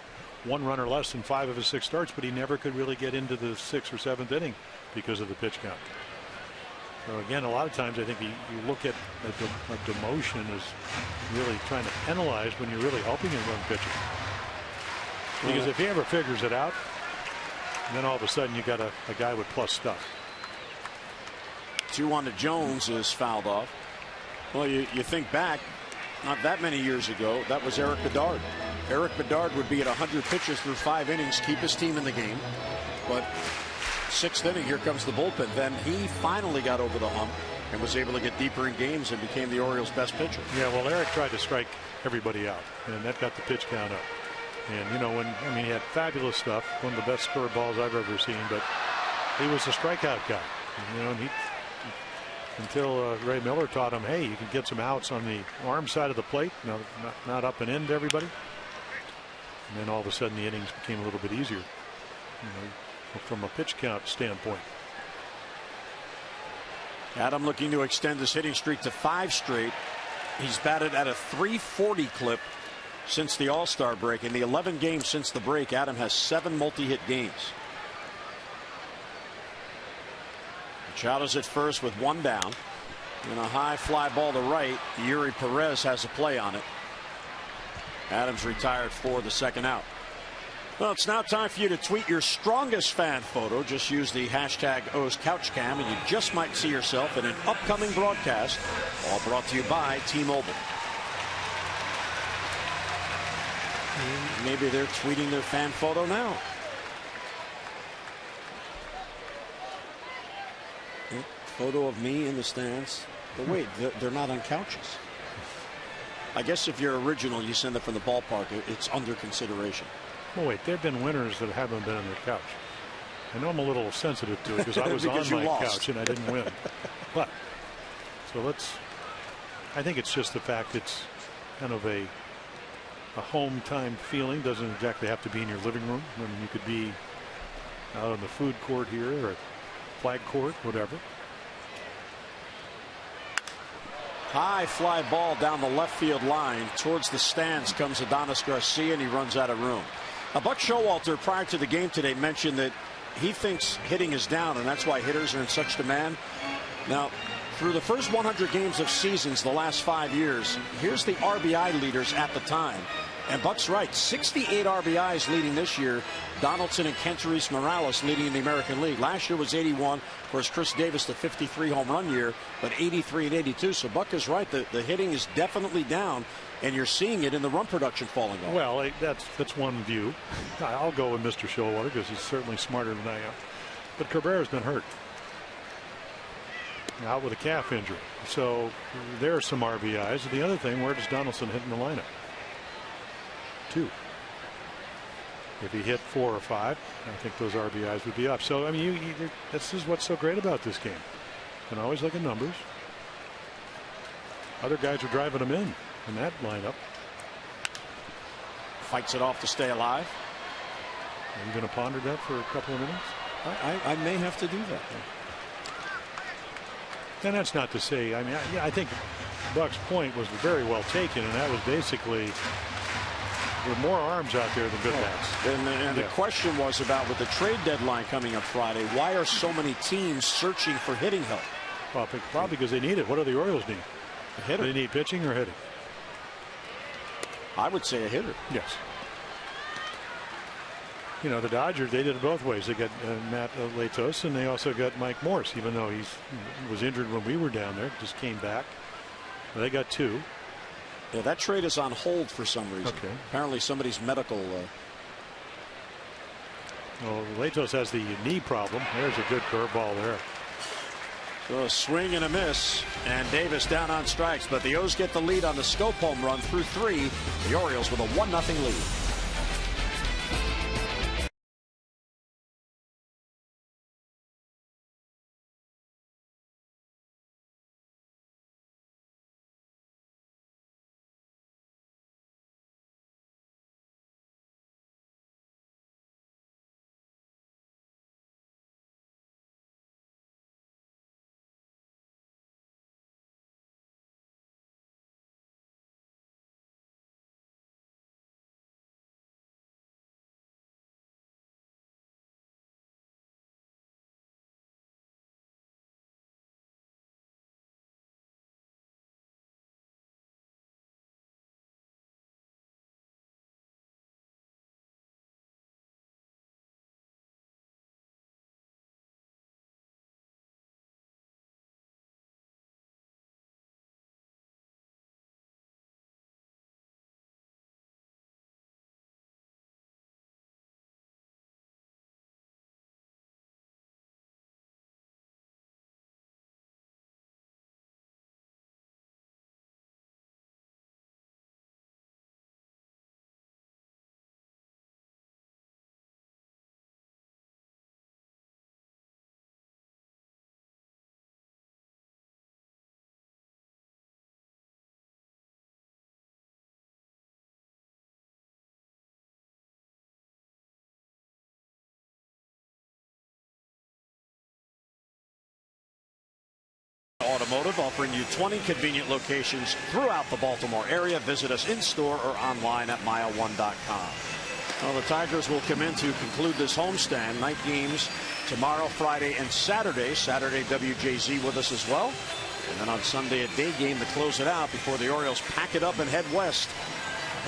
1 run or less in 5 of his 6 starts, but he never could really get into the 6th or 7th inning because of the pitch count. So again, a lot of times I think you look at a demotion as really trying to penalize when you're really helping a run pitcher. Because if he ever figures it out, then all of a sudden you got a guy with plus stuff. 2-1 to Jones is fouled off. Well, you think back, not that many years ago, that was Eric Bedard. Eric Bedard would be at 100 pitches through 5 innings, keep his team in the game. But 6th inning, here comes the bullpen. Then he finally got over the hump and was able to get deeper in games and became the Orioles' best pitcher. Yeah, well, Eric tried to strike everybody out, and that got the pitch count up. And, you know, he had fabulous stuff, one of the best scored balls I've ever seen, but he was a strikeout guy. You know, and until Ray Miller taught him, hey, you can get some outs on the arm side of the plate, not up and in to everybody. And then all of a sudden the innings became a little bit easier, you know, from a pitch count standpoint. Adam looking to extend his hitting streak to 5 straight. He's batted at a .340 clip since the All-Star break. In the 11 games since the break, Adam has 7 multi-hit games. Machado's at first with 1 down. And a high fly ball to right. Yuri Perez has a play on it. Adams retired for the 2nd out. Well, it's now time for you to tweet your strongest fan photo. Just use the hashtag #OsCouchCam and you just might see yourself in an upcoming broadcast. All brought to you by T-Mobile. Maybe they're tweeting their fan photo now. Photo of me in the stands. But wait, they're not on couches. I guess if you're original, you send it from the ballpark. It's under consideration. Well, wait, there have been winners that haven't been on their couch. I know I'm a little sensitive to it because I was on my couch and I didn't win. But so I think it's just the fact it's kind of a home time feeling. Doesn't exactly have to be in your living room. I mean, you could be out on the food court here or at flag court, whatever. High fly ball down the left field line. Towards the stands comes Adonis Garcia, and he runs out of room. Buck Showalter, prior to the game today, mentioned that he thinks hitting is down, and that's why hitters are in such demand. Now, through the first 100 games of seasons the last 5 years, here's the RBI leaders at the time. And Buck's right, 68 RBIs leading this year. Donaldson and Kentarice Morales leading in the American League. Last year was 81. Of course, Chris Davis, the 53 home run year, but 83 and 82. So Buck is right. The hitting is definitely down, and you're seeing it in the run production falling off. Well, that's one view. I'll go with Mr. Showalter because he's certainly smarter than I am. But Cabrera's been hurt. Out with a calf injury. So there are some RBIs. The other thing, where does Donaldson hit in the lineup? 2. If he hit 4 or 5, I think those RBIs would be up. So I mean, this is what's so great about this game. can always look at numbers. Other guys are driving them in that lineup. Fights it off to stay alive. Are you going to ponder that for a couple of minutes? I may have to do that. And that's not to say, I mean, I think Buck's point was very well taken, and that was basically there were more arms out there than good bats. And the question was about, with the trade deadline coming up Friday, why are so many teams searching for hitting help? Well, probably because they need it. What do the Orioles need? A hitter. Do they need pitching or hitting? I would say a hitter. Yes. You know, the Dodgers, they did it both ways. They got Matt Latos, and they also got Mike Morse, even though he was injured when we were down there, just came back. Well, they got 2. Yeah, that trade is on hold for some reason. Okay. Apparently somebody's medical. Well, Latos has the knee problem. There's a good curveball there. So a swing and a miss, and Davis down on strikes, but the O's get the lead on the Scope home run through 3. The Orioles with a 1-0 lead. Automotive, offering you 20 convenient locations throughout the Baltimore area. Visit us in store or online at mile1.com. Well, the Tigers will come in to conclude this homestand. Night games tomorrow, Friday, and Saturday. Saturday, WJZ with us as well. And then on Sunday, a day game to close it out before the Orioles pack it up and head west.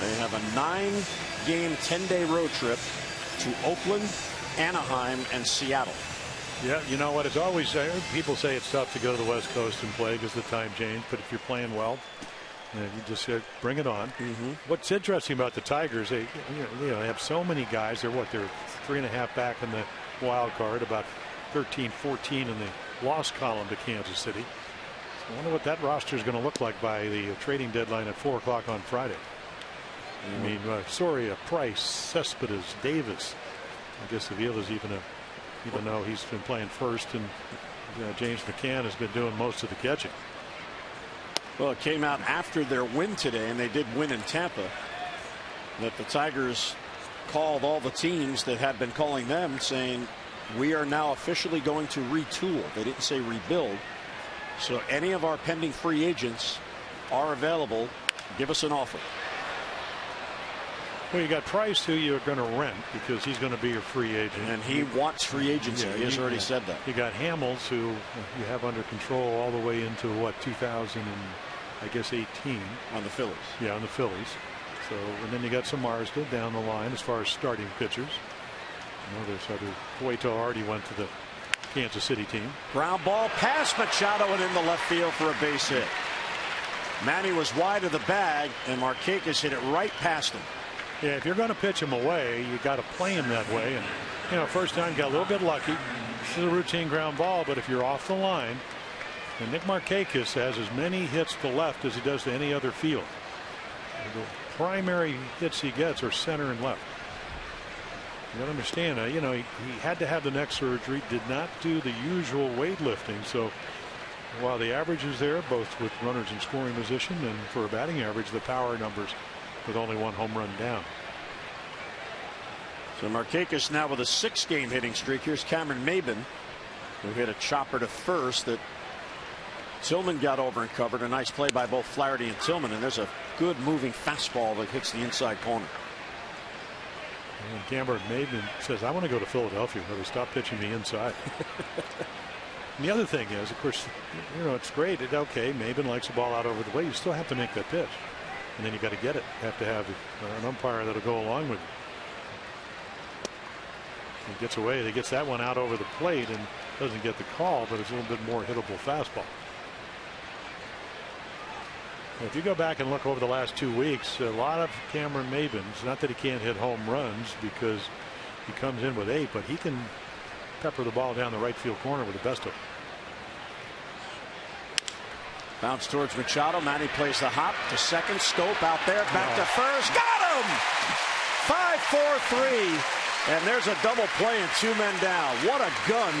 They have a 9-game, 10-day road trip to Oakland, Anaheim, and Seattle. Yeah, you know what? It's always people say it's tough to go to the West Coast and play because the time change. But if you're playing well, you just bring it on. What's interesting about the Tigers, they have so many guys. They're 3.5 back in the wild card, about 13, 14 in the loss column to Kansas City. So I wonder what that roster is going to look like by the trading deadline at 4 o'clock on Friday. I mean, Soria, Price, Cespedes, Davis. I guess Avila's even though he's been playing first, and James McCann has been doing most of the catching. Well, it came out after their win today, and they did win in Tampa, that the Tigers called all the teams that had been calling them, saying, we are now officially going to retool. They didn't say rebuild. So any of our pending free agents are available. Give us an offer. Well, you got Price, who you're going to rent because he's going to be your free agent. And he wants free agency. Yeah, he has already said that. You got Hamels, who you have under control all the way into, 2018. On the Phillies. Yeah, on the Phillies. So, and then you got some Marsden down the line as far as starting pitchers. Cueto already went to the Kansas City team. Ground ball past Machado and in the left field for a base hit. Manny was wide of the bag, and Markakis hit it right past him. Yeah, if you're going to pitch him away, you got to play him that way. And first time got a little bit lucky. This is a routine ground ball, but if you're off the line, and Nick Markakis has as many hits to left as he does to any other field. The primary hits he gets are center and left. You got to understand, he had to have the neck surgery, did not do the usual weightlifting, so while the average is there, both with runners in scoring position and for a batting average, the power numbers with only 1 home run down. So Markakis now with a 6-game hitting streak. Here's Cameron Maybin, who hit a chopper to first that Tillman got over and covered. A nice play by both Flaherty and Tillman, and there's a good moving fastball that hits the inside corner. And Cameron Maybin says, I want to go to Philadelphia where they stop pitching me inside. And the other thing is, of course, it's great. Okay, Maybin likes the ball out over the plate. You still have to make that pitch, and then you got to get it. You have to have an umpire that'll go along with it. He gets away. He gets that one out over the plate and doesn't get the call, but it's a little bit more hittable fastball. If you go back and look over the last 2 weeks, a lot of Cameron Maybin's, not that he can't hit home runs because he comes in with 8, but he can pepper the ball down the right field corner with the best of them. Bounce towards Machado. Manny plays the hop to second. Scope out there. Back to first. Got him! 5-4-3. And there's a double play and 2 men down. What a gun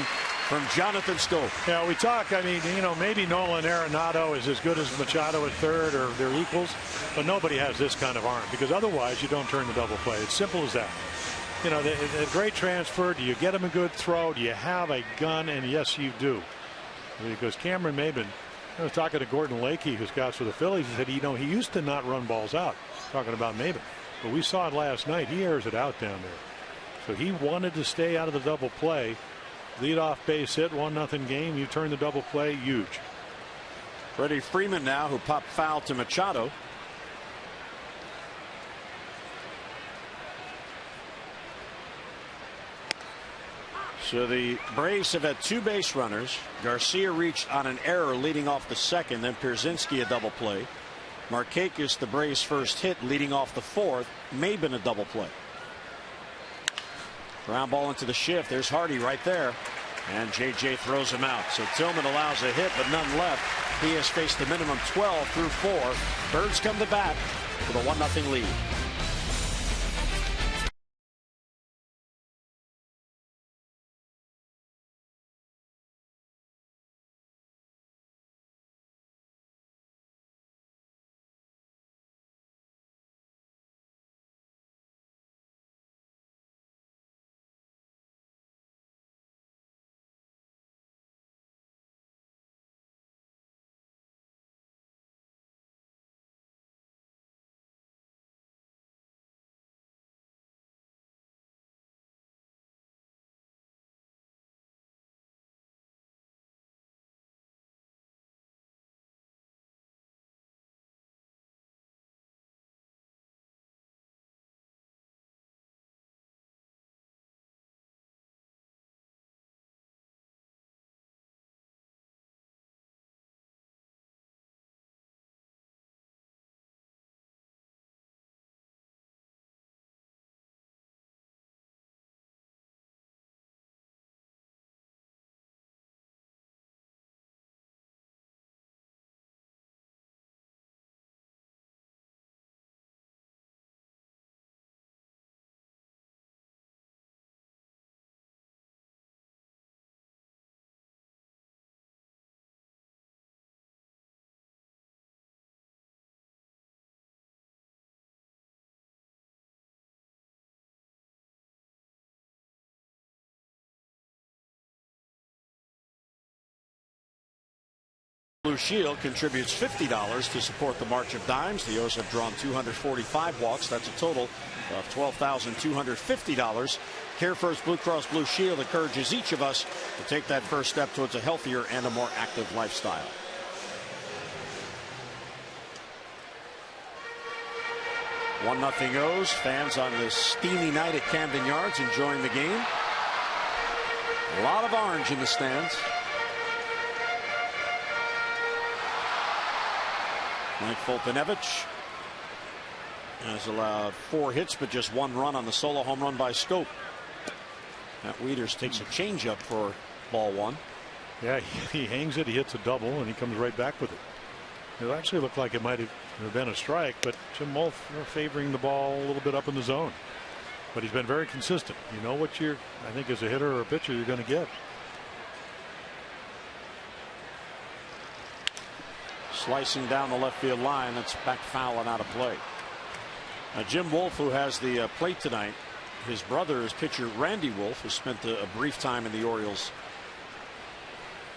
from Jonathan Scope. Yeah, we talk, maybe Nolan Arenado is as good as Machado at third, or they're equals, but nobody has this kind of arm, because otherwise you don't turn the double play. It's simple as that. A great transfer. Do you get him a good throw? Do you have a gun? And yes, you do. Because Cameron Maybin, I was talking to Gordon Lakey, who scouts for the Phillies, he said, he used to not run balls out, talking about Maybin. But we saw it last night. He airs it out down there. So he wanted to stay out of the double play. Lead off base hit, 1-0 game. You turn the double play, huge. Freddie Freeman now, who popped foul to Machado. So the Braves have had 2 base runners. Garcia reached on an error leading off the second, then Pierzynski a double play. Markakis, the Braves' first hit, leading off the fourth. Maybin a double play. Ground ball into the shift. There's Hardy right there. And J.J. throws him out. So Tillman allows a hit, but none left. He has faced the minimum 12 through 4. Birds come to bat with a 1-0 lead. Blue Shield contributes $50 to support the March of Dimes. The O's have drawn 245 walks. That's a total of $12,250. Care First Blue Cross Blue Shield encourages each of us to take that first step towards a healthier and a more active lifestyle. One nothing O's. Fans on this steamy night at Camden Yards enjoying the game. A lot of orange in the stands. Mike Foltynewicz has allowed 4 hits, but just 1 run on the solo home run by Scope. Matt Wieters takes a changeup for ball 1. Yeah, he hangs it, he hits a double, and he comes right back with it. It actually looked like it might have been a strike, but Jim Wolf favoring the ball a little bit up in the zone. But he's been very consistent. You know what I think as a hitter or a pitcher you're going to get. slicing down the left field line. That's back foul and out of play. Jim Wolf, who has the plate tonight, his brother is pitcher Randy Wolf, who spent a brief time in the Orioles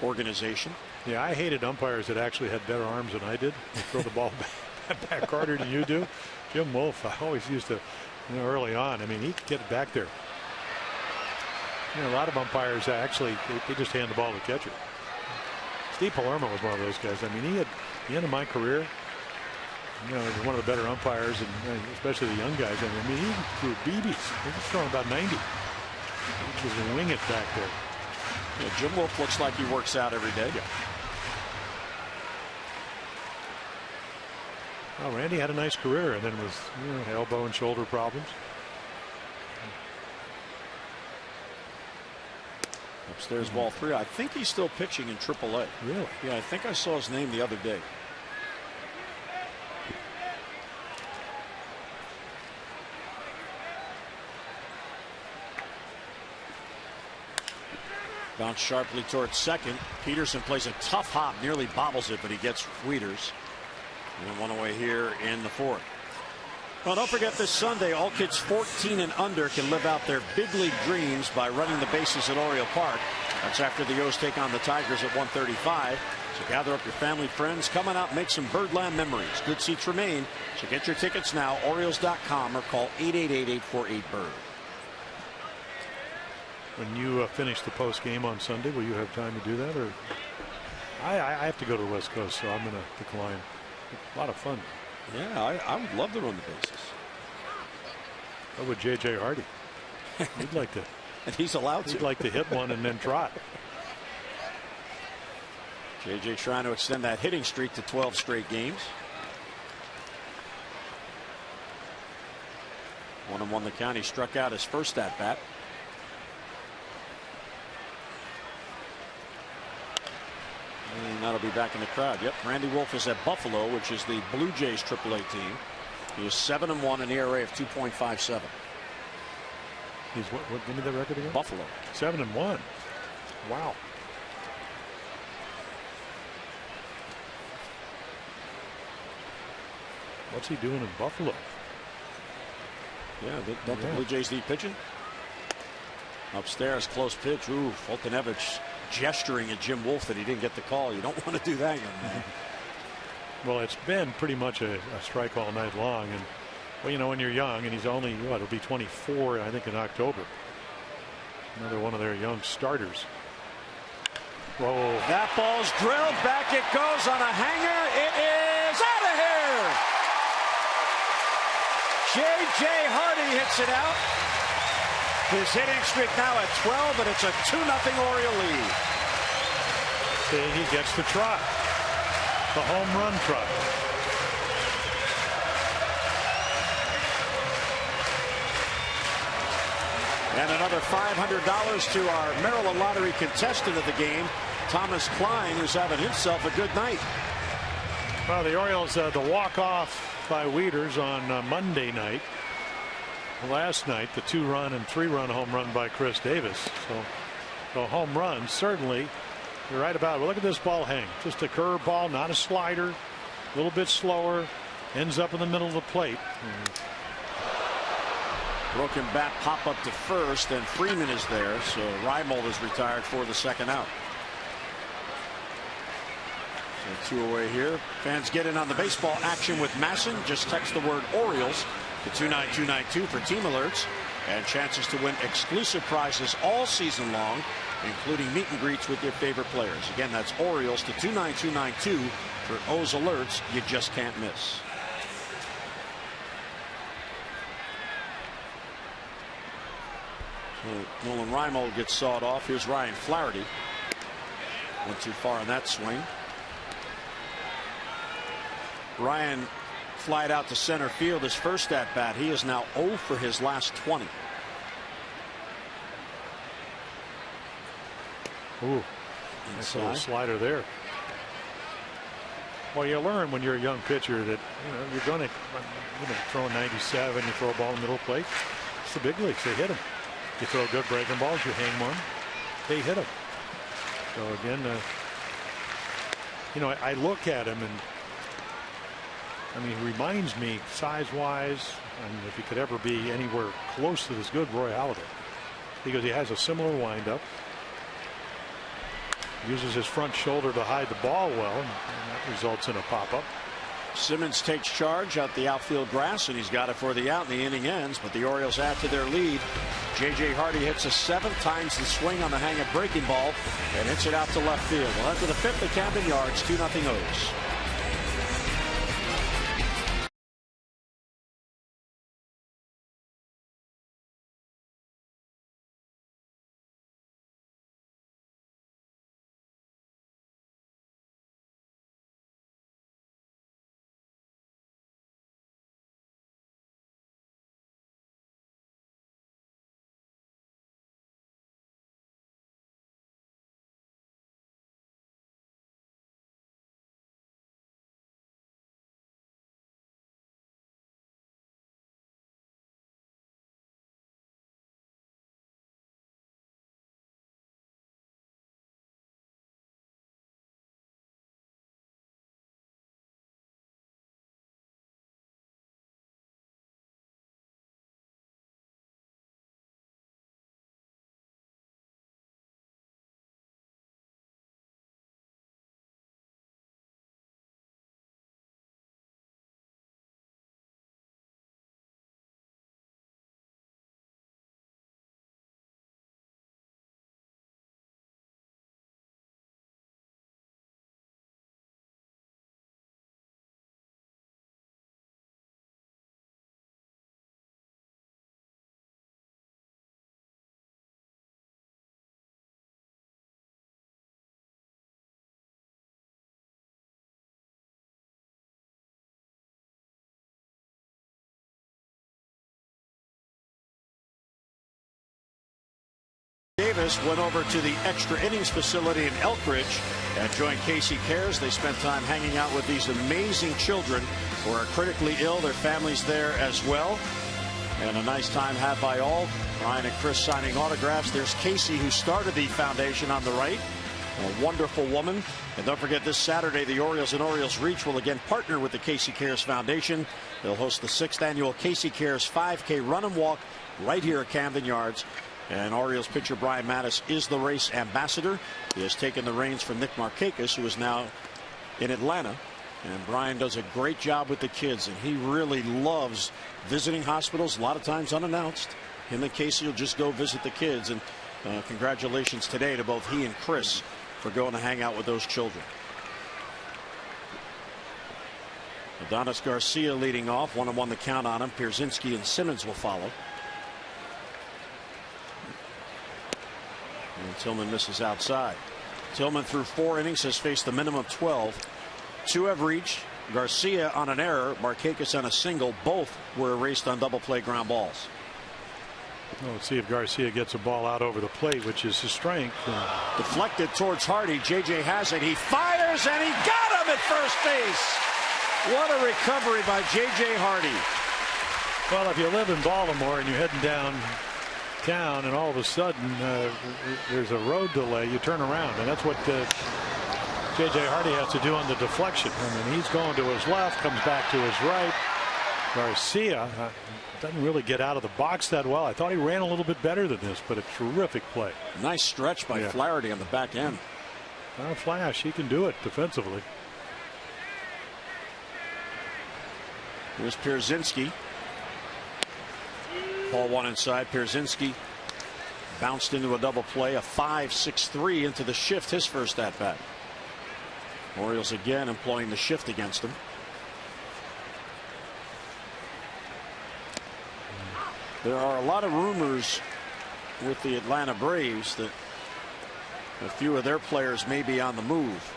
organization. Yeah, I hated umpires that actually had better arms than I did. They throw the ball back harder than you do. Jim Wolf, I always used to, early on, I mean, he could get it back there. A lot of umpires actually, they just hand the ball to the catcher. Steve Palermo was one of those guys. I mean, he had the end of my career, one of the better umpires, and especially the young guys. I mean, he threw BBs. He was throwing about 90. He just wing it back there. Yeah, Jim Wolf looks like he works out every day. Yeah. Well, Randy had a nice career, and then was elbow and shoulder problems. Upstairs ball 3. I think he's still pitching in AAA. Really? Yeah, I think I saw his name the other day. Bounce sharply towards second. Peterson plays a tough hop, nearly bobbles it, but he gets Wieters. And then one away here in the 4th. Well, don't forget this Sunday, all kids 14 and under can live out their big league dreams by running the bases at Oriole Park. That's after the O's take on the Tigers at 1:35. So gather up your family, friends, come on out and make some Birdland memories. Good seats remain, so get your tickets now, Orioles.com, or call 888-848-BIRD. When you finish the post game on Sunday, will you have time to do that? Or I have to go to the West Coast, so I'm going to decline. A lot of fun. Yeah, I would love to run the bases. So would J.J. Hardy. He'd like to. And he's allowed to. He'd like to hit one and then trot. J.J. trying to extend that hitting streak to 12 straight games. 1-1 the count. He struck out his first at bat. And that'll be back in the crowd. Yep, Randy Wolf is at Buffalo, which is the Blue Jays AAA team. He is 7-1, an ERA of 2.57. He's what? Give me the record again. Buffalo. 7-1. Wow. What's he doing in Buffalo? Yeah, don't the Blue Jays need pitching? Upstairs, close pitch. Ooh, Fultonevich gesturing at Jim Wolf that he didn't get the call. You don't want to do that, young man. Well, it's been pretty much a strike all night long. And, well, when you're young, and he's only, it'll be 24, I think, in October. Another one of their young starters. Whoa. That ball's drilled. Back it goes on a hanger. It is out of here. J.J. Hardy hits it out. His hitting streak now at 12, and it's a 2-0 Oriole lead. See, he gets the trot. The home run trot. And another $500 to our Maryland Lottery contestant of the game, Thomas Klein, who's having himself a good night. Well, the Orioles, the walk-off by Wieters on Monday night. Last night, the 2-run and 3-run home run by Chris Davis. So the home run, certainly, you're right about it. Well, look at this ball hang. Just a curve ball, not a slider. A little bit slower. Ends up in the middle of the plate. Broken bat pop up to first, and Freeman is there. So Reimold is retired for the second out. So 2 away here. Fans get in on the baseball action with Masson. Just text the word Orioles to 29292 for team alerts and chances to win exclusive prizes all season long, including meet and greets with your favorite players. Again, that's Orioles to 29292 for O's alerts you just can't miss. So Nolan Reimold gets sawed off. Here's Ryan Flaherty. Went too far on that swing. Ryan flied out to center field his first at bat. He is now 0 for his last 20. Ooh, nice little slider there. Well, you learn when you're a young pitcher that you're going to throw a 97, you throw a ball in the middle plate. It's the big leagues. They hit them. You throw good breaking balls, you hang one, they hit them. So again, I look at him and I mean, he reminds me size-wise, and if he could ever be anywhere close to this good, Roy Halladay, because he has a similar windup. Uses his front shoulder to hide the ball well, and that results in a pop-up. Simmons takes charge out the outfield grass, and he's got it for the out, and the inning ends. But the Orioles add to their lead. J.J. Hardy hits a 7 times the swing on the hang-up breaking ball and hits it out to left field. Well, after the 5th at Camden Yards, 2-0 O's. Davis went over to the extra innings facility in Elkridge and joined Casey Cares. They spent time hanging out with these amazing children who are critically ill. Their families there as well. And a nice time had by all. Ryan and Chris signing autographs. There's Casey, who started the foundation on the right. A wonderful woman. And don't forget, this Saturday, the Orioles and Orioles Reach will again partner with the Casey Cares Foundation. They'll host the 6th annual Casey Cares 5K run and walk right here at Camden Yards. And Orioles pitcher Brian Mattis is the race ambassador. He has taken the reins from Nick Markakis, who is now in Atlanta. And Brian does a great job with the kids, and he really loves visiting hospitals, a lot of times unannounced. Him and Casey will just go visit the kids. And congratulations today to both he and Chris for going to hang out with those children. Adonis Garcia leading off. 1-1 the count on him. Pierzynski and Simmons will follow. And Tillman misses outside. Tillman through 4 innings has faced a minimum of 12. 2 have reached. Garcia on an error. Markakis on a single. Both were erased on double play ground balls. Well, let's see if Garcia gets a ball out over the plate, which is his strength. Deflected towards Hardy. JJ has it. He fires, and he got him at first base. What a recovery by JJ Hardy. Well, if you live in Baltimore and you're heading downtown and all of a sudden there's a road delay, you turn around, and that's what JJ Hardy has to do on the deflection. I mean, he's going to his left, comes back to his right. Garcia doesn't really get out of the box that well. I thought he ran a little bit better than this, but a terrific play. Nice stretch by Flaherty on the back end. Flash, he can do it defensively. Here's Pierzynski. Ball 1 inside. Pierzynski bounced into a double play. A 5-6-3 into the shift, his first at bat. Orioles again employing the shift against him. There are a lot of rumors with the Atlanta Braves that a few of their players may be on the move.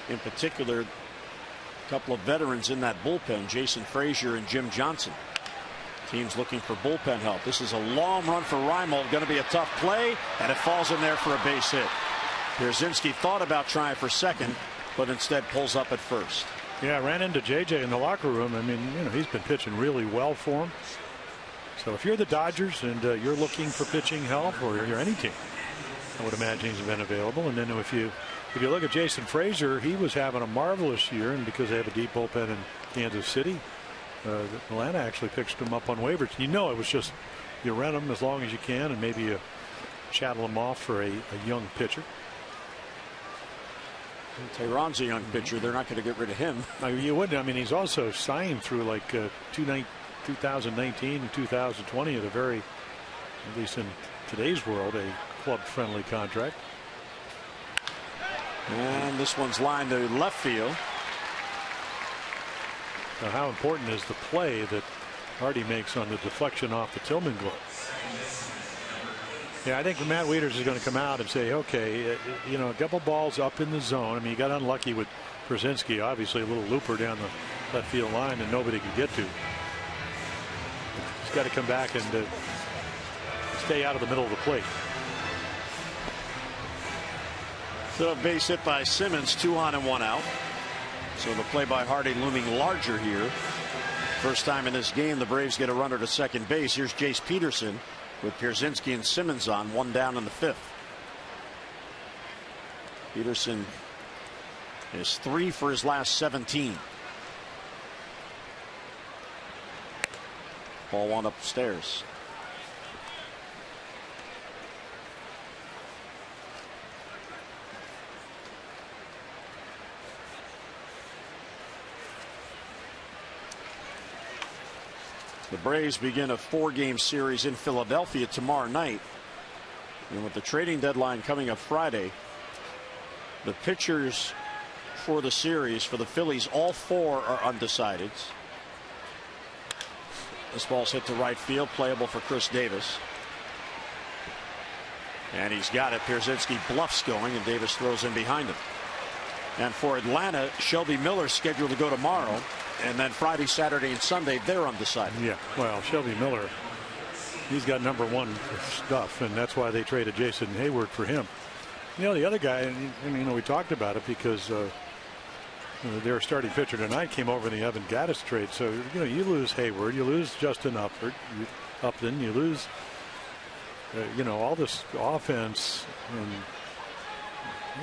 In particular, a couple of veterans in that bullpen, Jason Frazier and Jim Johnson. Teams looking for bullpen help. This is a long run for Reimold. Going to be a tough play, and it falls in there for a base hit. Pierzynski thought about trying for second, but instead pulls up at first. Yeah, ran into JJ in the locker room. I mean, you know, he's been pitching really well for him. So if you're the Dodgers and you're looking for pitching help, or you're any team, I would imagine he's been available. And then if you if you look at Jason Frazier, he was having a marvelous year, and because they have a deep bullpen in Kansas City, Atlanta actually picked him up on waivers. You know, it was just you rent him as long as you can, and maybe you chattel him off for a young pitcher. Tehran's a young pitcher. They're not going to get rid of him. You wouldn't. I mean, he's also signed through like 2019 and 2020 at a very, at least in today's world, a club-friendly contract. And this one's lined to left field. Now, how important is the play that Hardy makes on the deflection off the Tillman glove? Yeah, I think Matt Wieters is going to come out and say, okay, you know, a couple balls up in the zone. I mean, you got unlucky with Brzezinski, obviously a little looper down the left field line that nobody could get to. He's got to come back and stay out of the middle of the plate. So a base hit by Simmons, 2 on and 1 out. So the play by Hardy looming larger here. First time in this game the Braves get a runner to second base. Here's Jace Peterson with Pierzynski and Simmons on, 1 down in the 5th. Peterson is 3 for his last 17. Ball 1 upstairs. The Braves begin a 4-game series in Philadelphia tomorrow night. And with the trading deadline coming up Friday, the pitchers for the series for the Phillies, all 4 are undecided. This ball's hit to right field, playable for Chris Davis. And he's got it. Pierzynski bluffs going, and Davis throws in behind him. And for Atlanta, Shelby Miller's scheduled to go tomorrow. And then Friday, Saturday, and Sunday, they're undecided. Yeah, well, Shelby Miller, he's got #1 stuff, and that's why they traded Jason Hayward for him. You know, the other guy, and you know, we talked about it because their starting pitcher tonight came over in the Evan Gattis trade. So, you know, you lose Hayward, you lose Justin Upton, you lose, you know, all this offense, and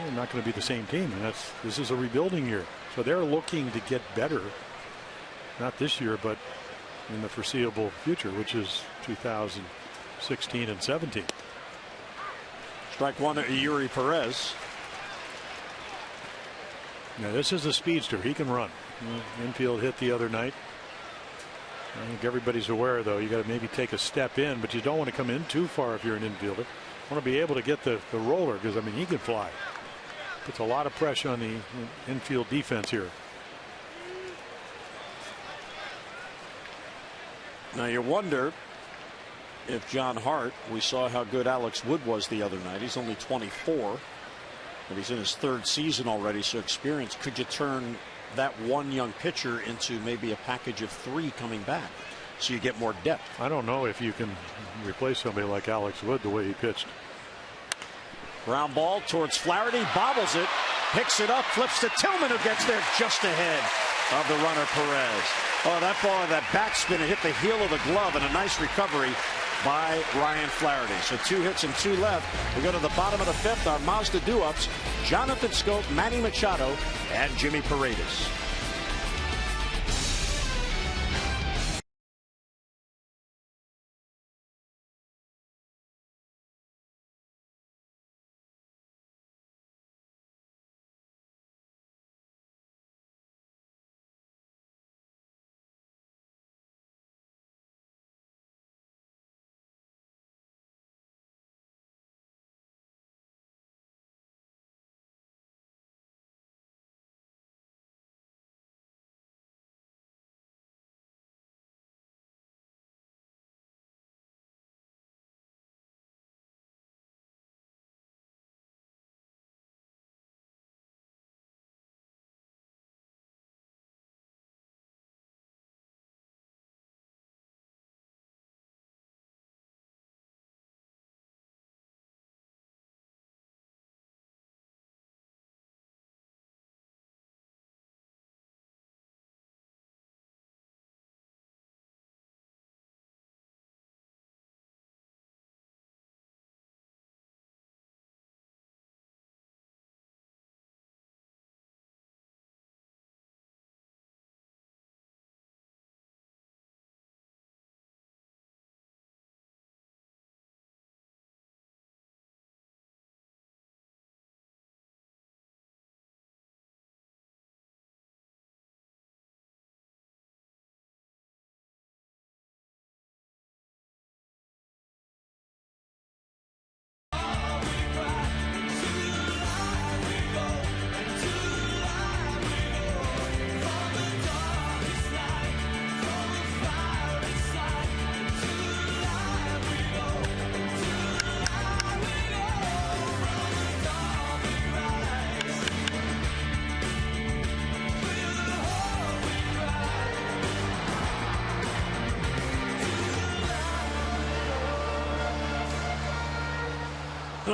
you're not going to be the same team. And this is a rebuilding year. So they're looking to get better. Not this year, but in the foreseeable future, which is 2016 and 17. Strike 1 at Yuri Perez. Now this is a speedster. He can run. Infield hit the other night. I think everybody's aware, though, you got to maybe take a step in, but you don't want to come in too far if you're an infielder. You want to be able to get the roller, because I mean, he can fly. Puts a lot of pressure on the infield defense here. Now you wonder if John Hart, we saw how good Alex Wood was the other night. He's only 24, but he's in his 3rd season already, so experience. Could you turn that one young pitcher into maybe a package of 3 coming back, so you get more depth? I don't know if you can replace somebody like Alex Wood the way he pitched. Ground ball towards Flaherty, bobbles it, picks it up, flips to Tillman, who gets there just ahead of the runner Perez. Oh, that ball, that backspin, it hit the heel of the glove, and a nice recovery by Ryan Flaherty. So 2 hits and 2 left. We go to the bottom of the 5th. Our Mazda do-ups: Jonathan Scope, Manny Machado, and Jimmy Paredes.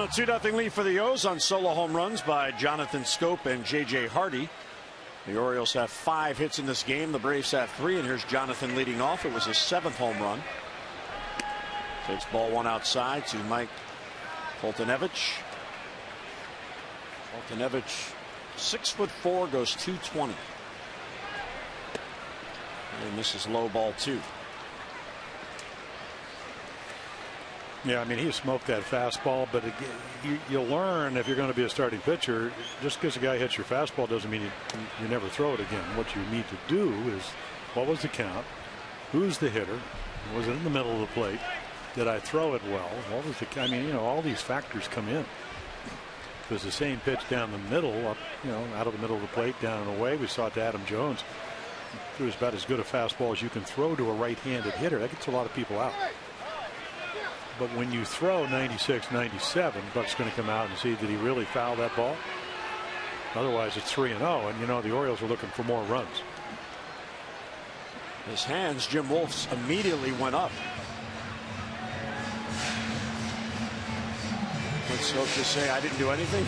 A 2-0 lead for the O's on solo home runs by Jonathan Schoop and J.J. Hardy. The Orioles have 5 hits in this game. The Braves have 3, and here's Jonathan leading off. It was his 7th home run. Takes ball 1 outside to Mike Foltynewicz. Foltynewicz, 6'4", goes 220. And misses low ball 2. Yeah, I mean, he smoked that fastball, but you'll learn if you're going to be a starting pitcher, just because a guy hits your fastball doesn't mean you never throw it again. What you need to do is, what was the count? Who's the hitter? Was it in the middle of the plate? Did I throw it well? What was the? I mean, you know, all these factors come in. It was the same pitch down the middle, up, you know, out of the middle of the plate, down and away. We saw it to Adam Jones. It was about as good a fastball as you can throw to a right-handed hitter. That gets a lot of people out. But when you throw 96, 97, Buck's going to come out and see, did he really foul that ball? Otherwise, it's 3-0, and you know the Orioles are looking for more runs. His hands, Jim Wolf's, immediately went up. Would Schoop just say, I didn't do anything?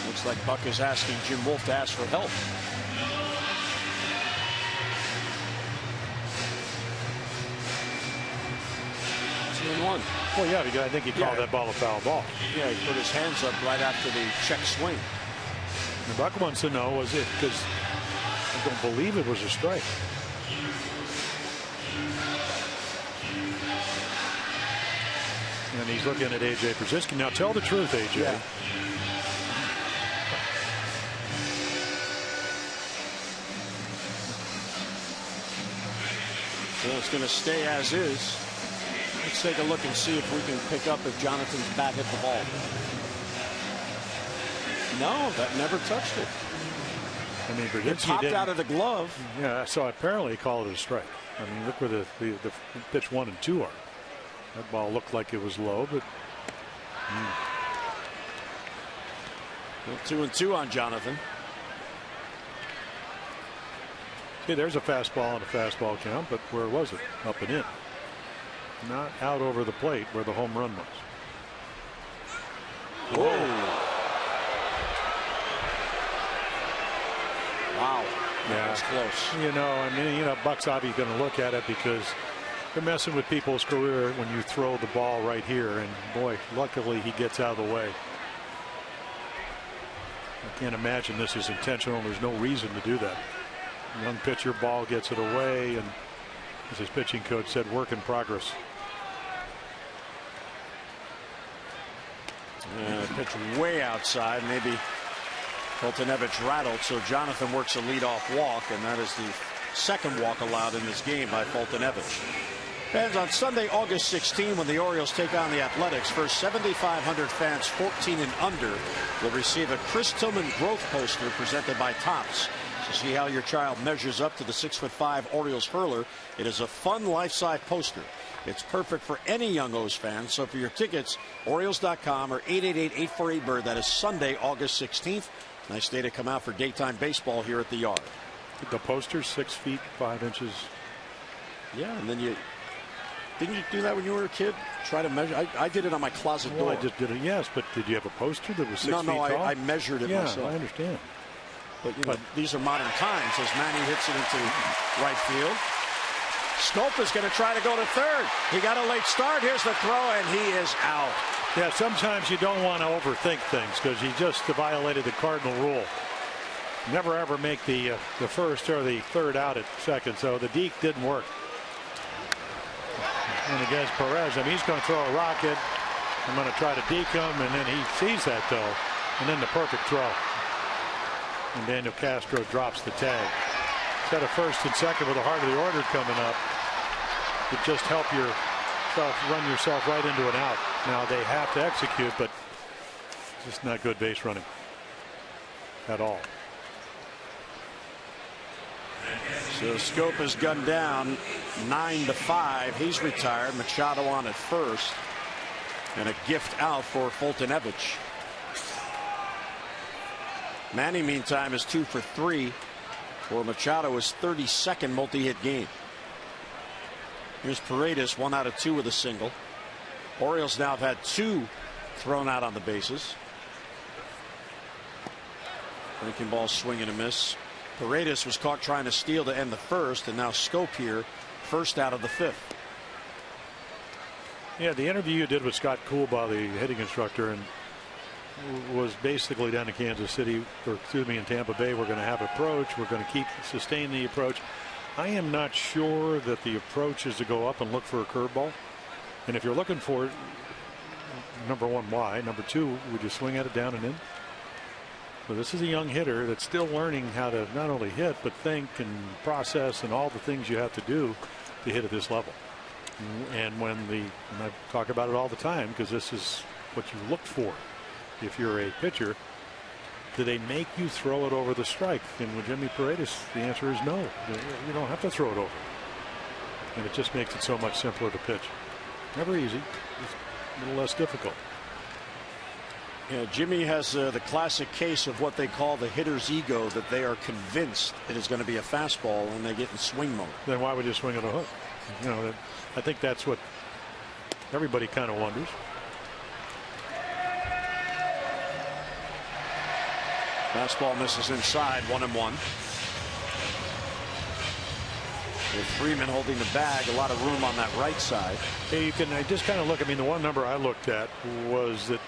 Looks like Buck is asking Jim Wolf to ask for help. 2-1. Well, yeah, I think he called that ball a foul ball. Yeah, he put his hands up right after the check swing. The Buck wants to know, was it, because I don't believe it was a strike. And he's looking at A.J. Pierzynski. Now, tell the truth, A.J. Yeah. So it's going to stay as is. Let's take a look and see if we can pick up if Jonathan's bat hit the ball. No, that never touched it. I mean, it popped out of the glove. Yeah, so apparently he called it a strike. I mean, look where the pitch 1 and 2 are. That ball looked like it was low, but 2-2 on Jonathan. See, there's a fastball and a fastball count, but where was it? Up and in. Not out over the plate where the home run was. Whoa. Wow. Yeah, that's close. You know, I mean, you know, Buck's obviously going to look at it because they're messing with people's career when you throw the ball right here. And boy, luckily he gets out of the way. I can't imagine this is intentional. There's no reason to do that. Young pitcher, ball gets it away, and as his pitching coach said, work in progress. Pitch way outside. Maybe Foltynewicz rattled, so Jonathan works a leadoff walk, and that is the second walk allowed in this game by Foltynewicz. Fans, on Sunday, August 16, when the Orioles take on the Athletics, first 7,500 fans 14 and under will receive a Chris Tillman growth poster presented by Topps. So see how your child measures up to the 6'5" Orioles hurler. It is a fun life-size poster. It's perfect for any young O's fan. So for your tickets, Orioles.com or 888-848-BIRD. That is Sunday, August 16th. Nice day to come out for daytime baseball here at the Yard. The poster's 6 feet 5 inches. Yeah, and then didn't you do that when you were a kid? Try to measure. I did it on my closet door. I just did it. Yes, but did you have a poster that was 6 feet tall? No, I measured it myself. Yeah, I understand. But you know, these are modern times as Manny hits it into right field. Schoop is going to try to go to third. He got a late start. Here's the throw, and he is out. Yeah, sometimes you don't want to overthink things because he just violated the Cardinal rule. Never ever make the first or the third out at second, so the deke didn't work. And against Perez, I mean, he's going to throw a rocket. I'm going to try to deke him, and then he sees that, though, and then the perfect throw. And Daniel Castro drops the tag. Instead of first and second with the heart of the order coming up, it just help run yourself right into an out. Now they have to execute, but just not good base running at all. So Schoop is gunned down 9-5. He's retired. Machado on at first, and a gift out for Foltynewicz. Manny, meantime, is 2 for 3 for Machado, his 32nd multi-hit game. Here's Paredes, 1 out of 2 with a single. Orioles now have had 2 thrown out on the bases. Breaking ball, swing and a miss. Paredes was caught trying to steal to end the first, and now Scope here, first out of the 5th. Yeah, the interview you did with Scott Coolbaugh, the hitting instructor, and was basically down in Kansas City, or excuse me, in Tampa Bay. We're going to have approach. We're going to sustain the approach. I am not sure that the approach is to go up and look for a curveball. And if you're looking for it, number one, why? Number two, would you swing at it down and in? So this is a young hitter that's still learning how to not only hit, but think and process and all the things you have to do to hit at this level. And and I talk about it all the time because this is what you look for if you're a pitcher. Do they make you throw it over the strike? And with Jimmy Paredes, the answer is no. You don't have to throw it over. And it just makes it so much simpler to pitch. Never easy. It's a little less difficult. Yeah, Jimmy has the classic case of what they call the hitter's ego, that they are convinced it is going to be a fastball and they get in swing mode. Then why would you swing at a hook? You know, I think that's what everybody kind of wonders. Fastball misses inside, 1-1. With Freeman holding the bag, a lot of room on that right side. Hey, I just kind of look. I mean, the one number I looked at was that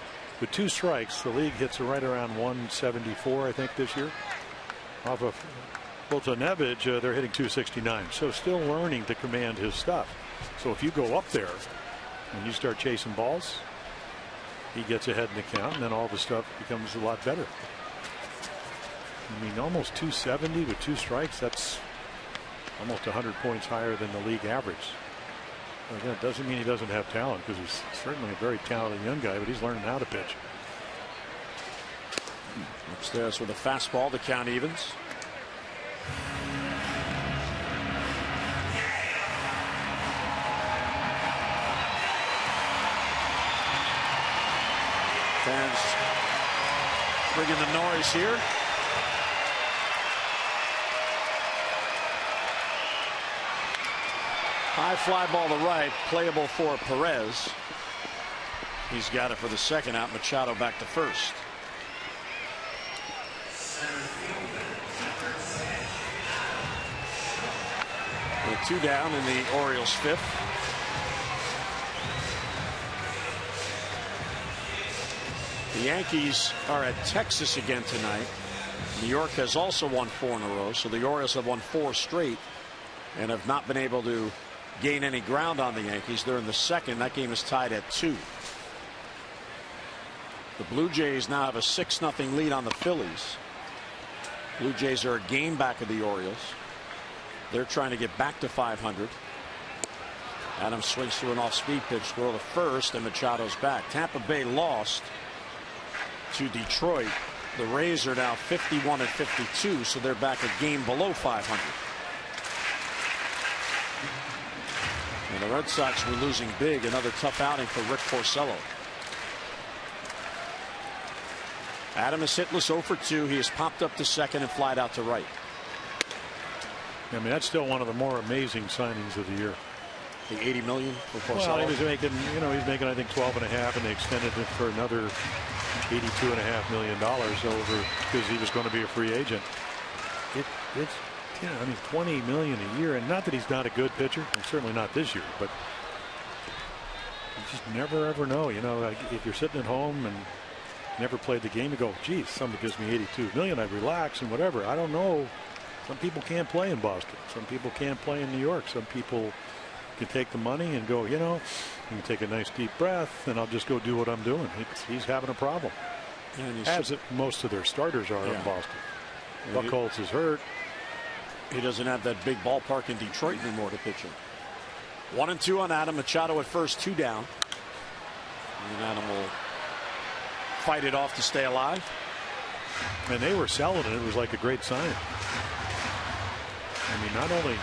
with 2 strikes, the league hits right around 174, I think, this year. Off of Boltonevich, they're hitting 269. So still learning to command his stuff. So if you go up there and you start chasing balls, he gets ahead in the count, and then all the stuff becomes a lot better. I mean, almost 270 with 2 strikes. That's almost 100 points higher than the league average. Again, it doesn't mean he doesn't have talent, because he's certainly a very talented young guy, but he's learning how to pitch. Upstairs with a fastball, the count evens. Fans bringing the noise here. High fly ball to right, playable for Perez. He's got it for the second out. Machado back to first. With 2 down in the Orioles' 5th. The Yankees are at Texas again tonight. New York has also won 4 in a row, so the Orioles have won 4 straight and have not been able to gain any ground on the Yankees. They're in the second. That game is tied at 2. The Blue Jays now have a 6-0 lead on the Phillies. Blue Jays are a game back of the Orioles. They're trying to get back to 500. Adams swings through an off-speed pitch, throw to first, and Machado's back. Tampa Bay lost to Detroit. The Rays are now 51-52, so they're back a game below 500. And the Red Sox were losing big. Another tough outing for Rick Porcello. Adam is hitless 0 for 2. He has popped up to second and flied out to right. I mean, that's still one of the more amazing signings of the year. The $80 million for Porcello. Well, he was making, he's making, I think, 12.5, and they extended it for another $82.5 million over, because he was going to be a free agent. It's I mean, $20 million a year, and not that he's not a good pitcher, and certainly not this year, but you just never ever know. Like if you're sitting at home and never played the game, you go, geez, somebody gives me $82 million, I'd relax and whatever. I don't know. Some people can't play in Boston. Some people can't play in New York. Some people can take the money and go, you can take a nice deep breath, and I'll just go do what I'm doing. He's having a problem. As most of their starters are in Boston. Buchholz is hurt. He doesn't have that big ballpark in Detroit anymore to pitch in. 1-2 on Adam. Machado at first, 2 down. And Adam will fight it off to stay alive. And they were selling it. It was like a great sign. I mean, not only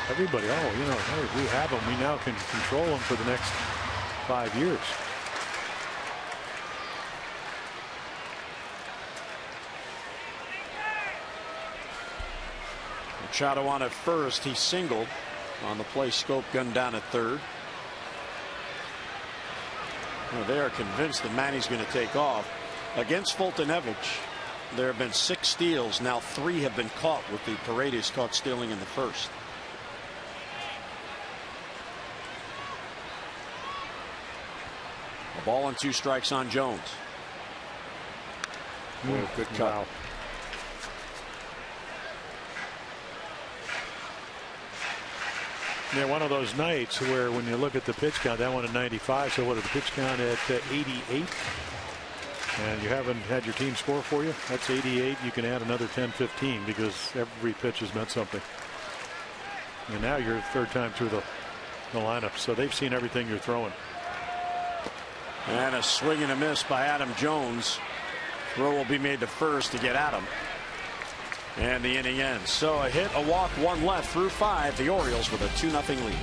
everybody, we have them. We now can control them for the next 5 years. Machado on at first. He singled. on the play. Scope gunned down at third. Well, they are convinced that Manny's going to take off. Against Foltynewicz, there have been 6 steals. Now 3 have been caught, with the Paredes caught stealing in the first. A ball and 2 strikes on Jones. Good cut. Wow. Yeah, one of those nights where when you look at the pitch count, that one at 95, so what is the pitch count at 88? And you haven't had your team score for you? That's 88. You can add another 10, 15 because every pitch has meant something. And now you're third time through the lineup, so they've seen everything you're throwing. And a swing and a miss by Adam Jones. Throw will be made to first to get Adam. And the inning ends. So a hit, a walk, 1 left through 5. The Orioles with a 2-0 lead.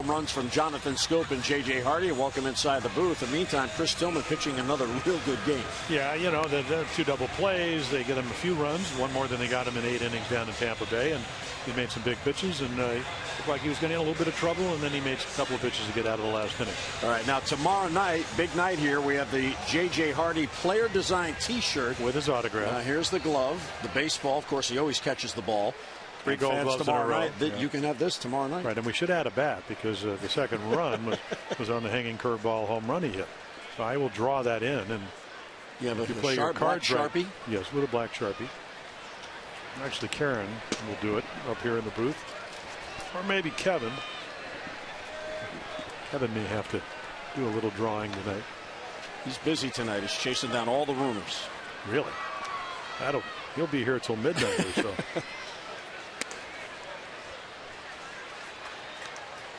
Runs from Jonathan Scope and J.J. Hardy. Welcome inside the booth. In the meantime, Chris Tillman pitching another real good game. Yeah, you know, the 2 double plays. They get him a few runs, 1 more than they got him in 8 innings down in Tampa Bay, and he made some big pitches, and looked like he was getting in a little bit of trouble, and then he made a couple of pitches to get out of the last inning. All right, now tomorrow night, big night here. We have the J.J. Hardy player design T-shirt with his autograph. Here's the glove, the baseball. Of course, he always catches the ball. 3 gold gloves tomorrow in a row. night. Yeah. You can have this tomorrow night. Right, and we should add a bat because the second run was on the hanging curveball home run he hit. So I will draw that in. And you have if you a play your black cards right, Sharpie? yes, with a black Sharpie. Actually, Karen will do it up here in the booth. Or maybe Kevin. Kevin may have to do a little drawing tonight. He's busy tonight. He's chasing down all the rumors. Really? He'll be here till midnight or so.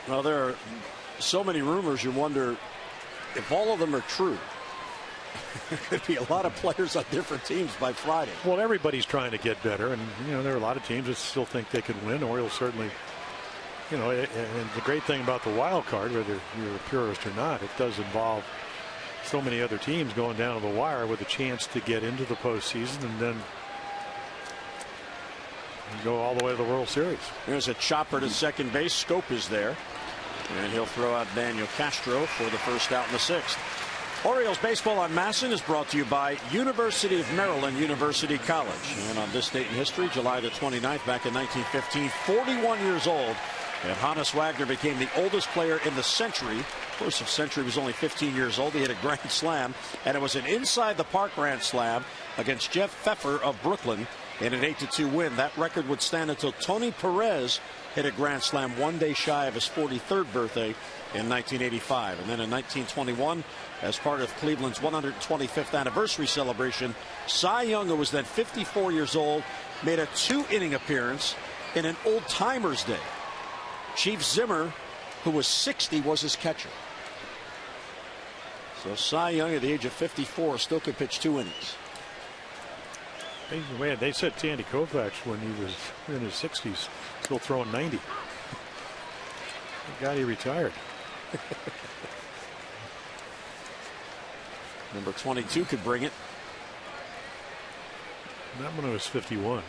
Well, there are so many rumors, you wonder if all of them are true. There could be a lot of players on different teams by Friday. Well, everybody's trying to get better, and you know there are a lot of teams that still think they could win. Orioles certainly, you know, and the great thing about the wild card, whether you're a purist or not, it does involve so many other teams going down to the wire with a chance to get into the postseason and then go all the way to the World Series. There's a chopper to second base. Scope is there, and he'll throw out Daniel Castro for the first out in the 6th. Orioles baseball on MASN is brought to you by University of Maryland University College. And on this date in history, July the 29th, back in 1915, 41 years old, and Honus Wagner became the oldest player in the century. Of course, the century was only 15 years old. He hit a grand slam, and it was an inside the park grand slam against Jeff Pfeffer of Brooklyn in an 8-2 win. That record would stand until Tony Perez hit a grand slam 1 day shy of his 43rd birthday in 1985. And then in 1921, as part of Cleveland's 125th anniversary celebration, Cy Young, who was then 54 years old, made a 2-inning appearance in an old timers day. Chief Zimmer, who was 60, was his catcher. So Cy Young at the age of 54 still could pitch 2 innings. They said Sandy Koufax when he was in his 60s still throwing 90. God, he retired. Number 22 could bring it. Not when it was 51.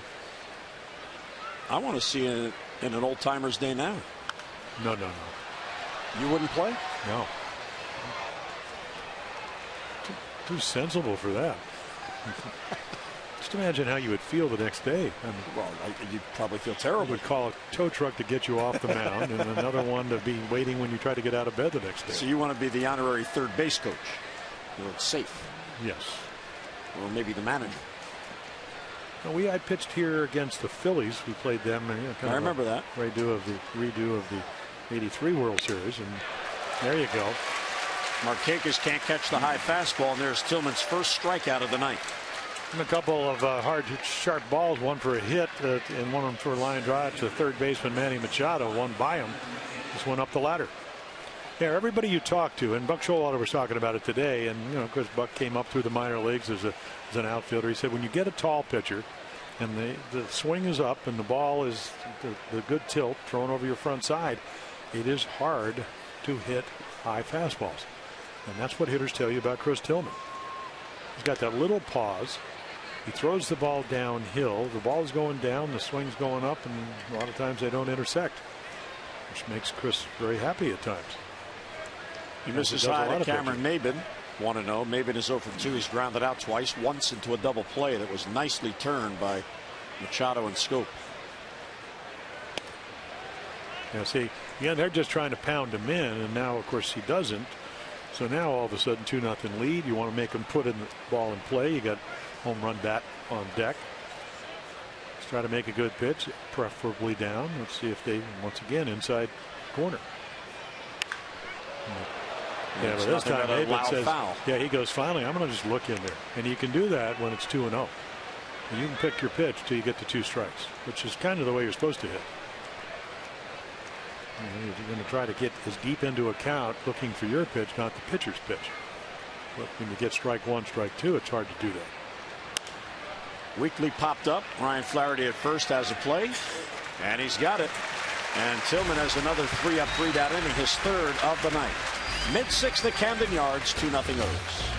I want to see it in an old timer's day now. No. You wouldn't play? No. Too sensible for that. Just imagine how you would feel the next day. Well, you'd probably feel terrible. Would call a tow truck to get you off the mound, and another one to be waiting when you try to get out of bed the next day. So you want to be the honorary third base coach? You're safe. Yes. Or maybe the manager. I pitched here against the Phillies. We played them. I remember that. Redo of the '83 World Series, and there you go. Markakis can't catch the high fastball, and there's Tillman's first strikeout of the night. And a couple of hard, sharp balls, one for a hit and one for a line drive to third baseman Manny Machado, one by him. Just went up the ladder. Yeah, everybody you talk to, and Buck Showalter was talking about it today, and of course Buck came up through the minor leagues as an outfielder. He said when you get a tall pitcher and the swing is up and the ball is the good tilt thrown over your front side, it is hard to hit high fastballs. And that's what hitters tell you about Chris Tillman. He's got that little pause. He throws the ball downhill. The ball's going down, the swing's going up, and a lot of times they don't intersect, which makes Chris very happy at times. He misses high to Cameron Maybin. 1-0. Maybin is 0 for 2. He's grounded out twice, once into a double play that was nicely turned by Machado and Scope. Yeah, see, they're just trying to pound him in, and now, of course, he doesn't. So now all of a sudden 2-0 lead. You want to make him put in the ball in play. You got home run bat on deck. Let's try to make a good pitch, preferably down. Let's see if they once again inside corner. Yeah, but this time David says, foul. Yeah, he goes, finally, I'm going to just look in there. And you can do that when it's 2-0. And you can pick your pitch till you get to 2 strikes, which is kind of the way you're supposed to hit. You're going to try to get as deep into account looking for your pitch, not the pitcher's pitch. But when you get strike 1, strike 2, it's hard to do that. Weekly popped up. Ryan Flaherty at first has a play, and he's got it. And Tillman has another 3-up, 3-down inning, his third of the night. Mid-6th at Camden Yards, 2-0 O's.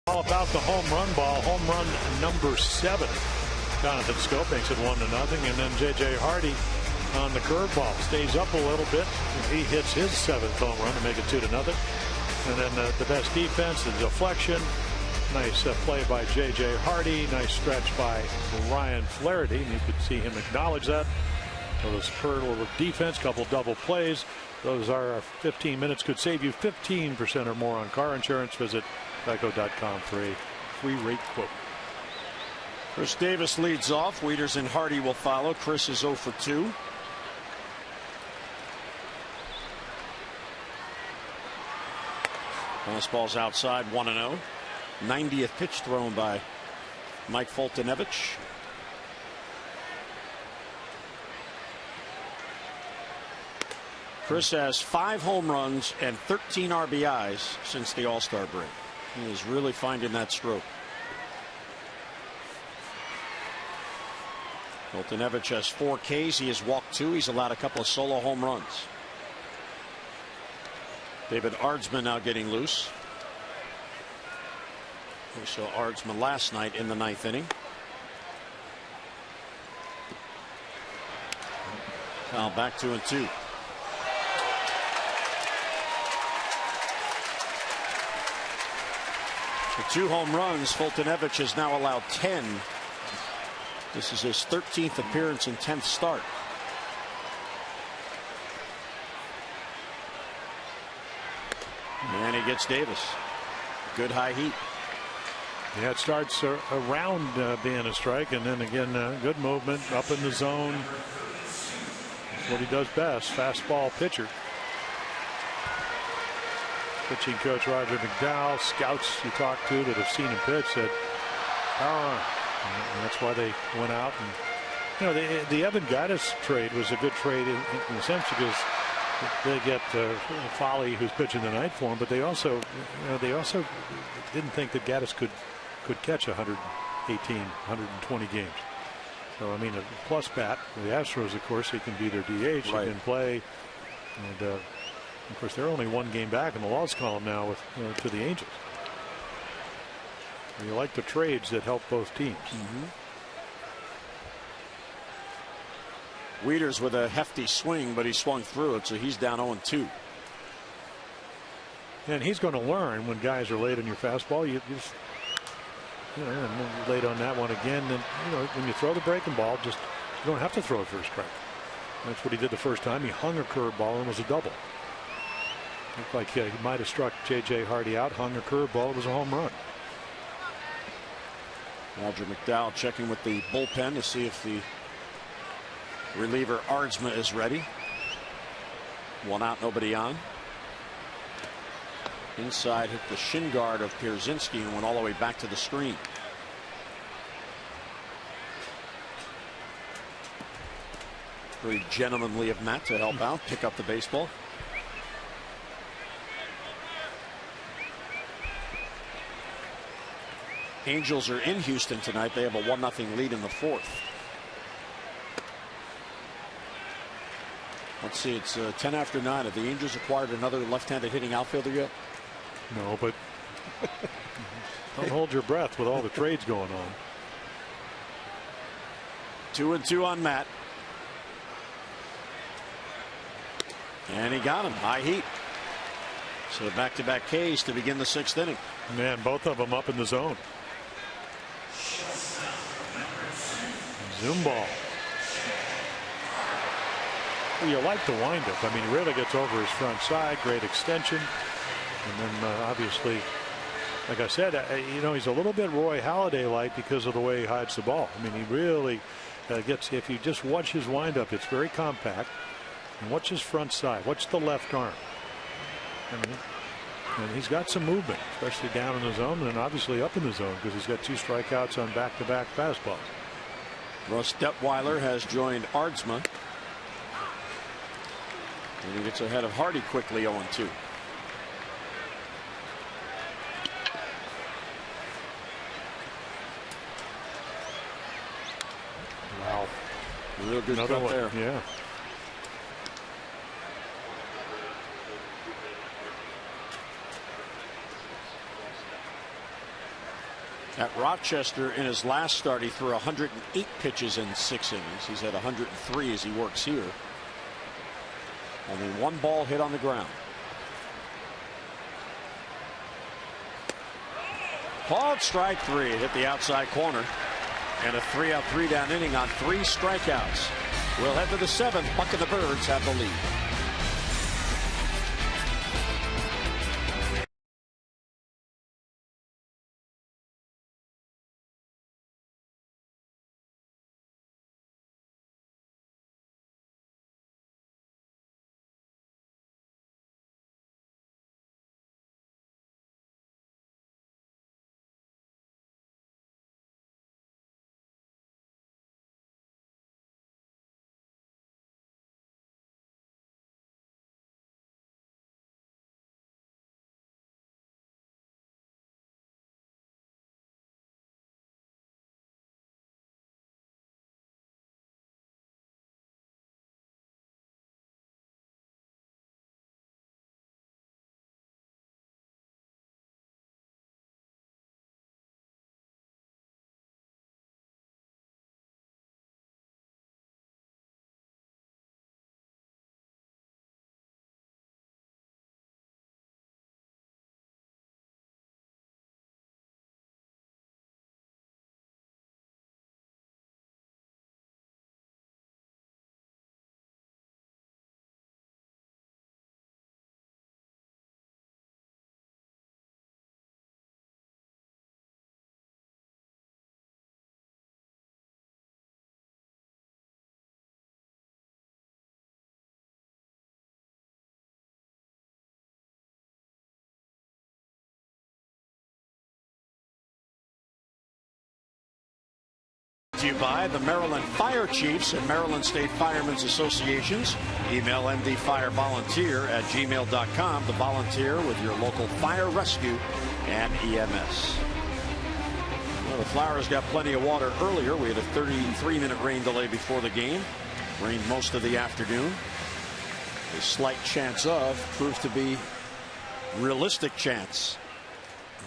All about the home run ball. Home run number 7. Jonathan Scope makes it 1-0, and then J.J. Hardy on the curveball stays up a little bit. He hits his 7th home run to make it 2-0. And then the best defense, the deflection. Nice play by J.J. Hardy. Nice stretch by Ryan Flaherty. And you could see him acknowledge that. So the superb little defense, couple double plays. Those are 15 minutes. Could save you 15% or more on car insurance. Visit Geico.com for a free rate quote. Chris Davis leads off. Wieters and Hardy will follow. Chris is 0 for 2. Fastball's outside, 1-0. 90th pitch thrown by Mike Foltynewicz. Chris has 5 home runs and 13 RBIs since the All-Star break. He is really finding that stroke. Foltynewicz has 4 Ks. He has walked 2. He's allowed a couple of solo home runs. David Ardsman now getting loose. We saw Ardsman last night in the 9th inning. Now back 2-2. For 2 home runs, Foltynewicz has now allowed 10. This is his 13th appearance and 10th start. And he gets Davis. Good high heat. Yeah, it starts around being a strike, and then again, good movement up in the zone. That's what he does best. Fastball pitcher. Pitching coach Roger McDowell, scouts you talked to that have seen him pitch said, and that's why they went out. And you know, the Evan Gattis trade was a good trade in a sense because they get Foley, who's pitching tonight for him, but they also didn't think that Gattis could catch 118, 120 games. So I mean, a plus bat. The Astros, of course, he can be their DH. Right. He can play, and of course they're only 1 game back in the loss column now with to the Angels. And you like the trades that help both teams. Wieters with a hefty swing, but he swung through it, so he's down 0-2. And he's going to learn when guys are late on your fastball. You just, and then late on that one again. Then when you throw the breaking ball, just you don't have to throw it for a strike. That's what he did the first time. He hung a curveball and it was a double. Looked like he might have struck J.J. Hardy out, hung a curveball. It was a home run. Roger McDowell checking with the bullpen to see if the reliever Ardsma is ready. 1 out, nobody on. Inside hit the shin guard of Pierzynski and went all the way back to the screen. Very gentlemanly of Matt to help out, pick up the baseball. Angels are in Houston tonight. They have a 1-0 lead in the 4th. Let's see, it's 10 after 9. Have the Angels acquired another left-handed hitting outfielder yet? No, but don't hold your breath with all the trades going on. 2-2 on Matt. And he got him. High heat. So back-to-back Ks to begin the 6th inning. Man, both of them up in the zone. Zoom ball. Well, you like the windup. I mean, he really gets over his front side. Great extension. And then obviously, like I said, he's a little bit Roy Halladay-like because of the way he hides the ball. I mean, he really gets, if you just watch his windup, it's very compact. And watch his front side. Watch the left arm. I mean, and he's got some movement, especially down in the zone, and then obviously up in the zone because he's got 2 strikeouts on back-to-back fastballs. Russ Detweiler has joined Ardsma. And he gets ahead of Hardy quickly, 0-2. Wow. Real good cut there. Yeah. At Rochester, in his last start, he threw 108 pitches in 6 innings. He's at 103 as he works here. Only 1 ball hit on the ground. Called strike 3. Hit the outside corner. And a 3-out, 3-down inning on 3 strikeouts. We'll head to the 7th. Buck and the Birds have the lead. to you by the Maryland Fire Chiefs and Maryland State Firemen's Associations. Email mdfirevolunteer@gmail.com to volunteer with your local fire rescue and EMS. Well, the Flowers got plenty of water earlier. We had a 33-minute rain delay before the game. Rained most of the afternoon. A slight chance of proved to be realistic chance.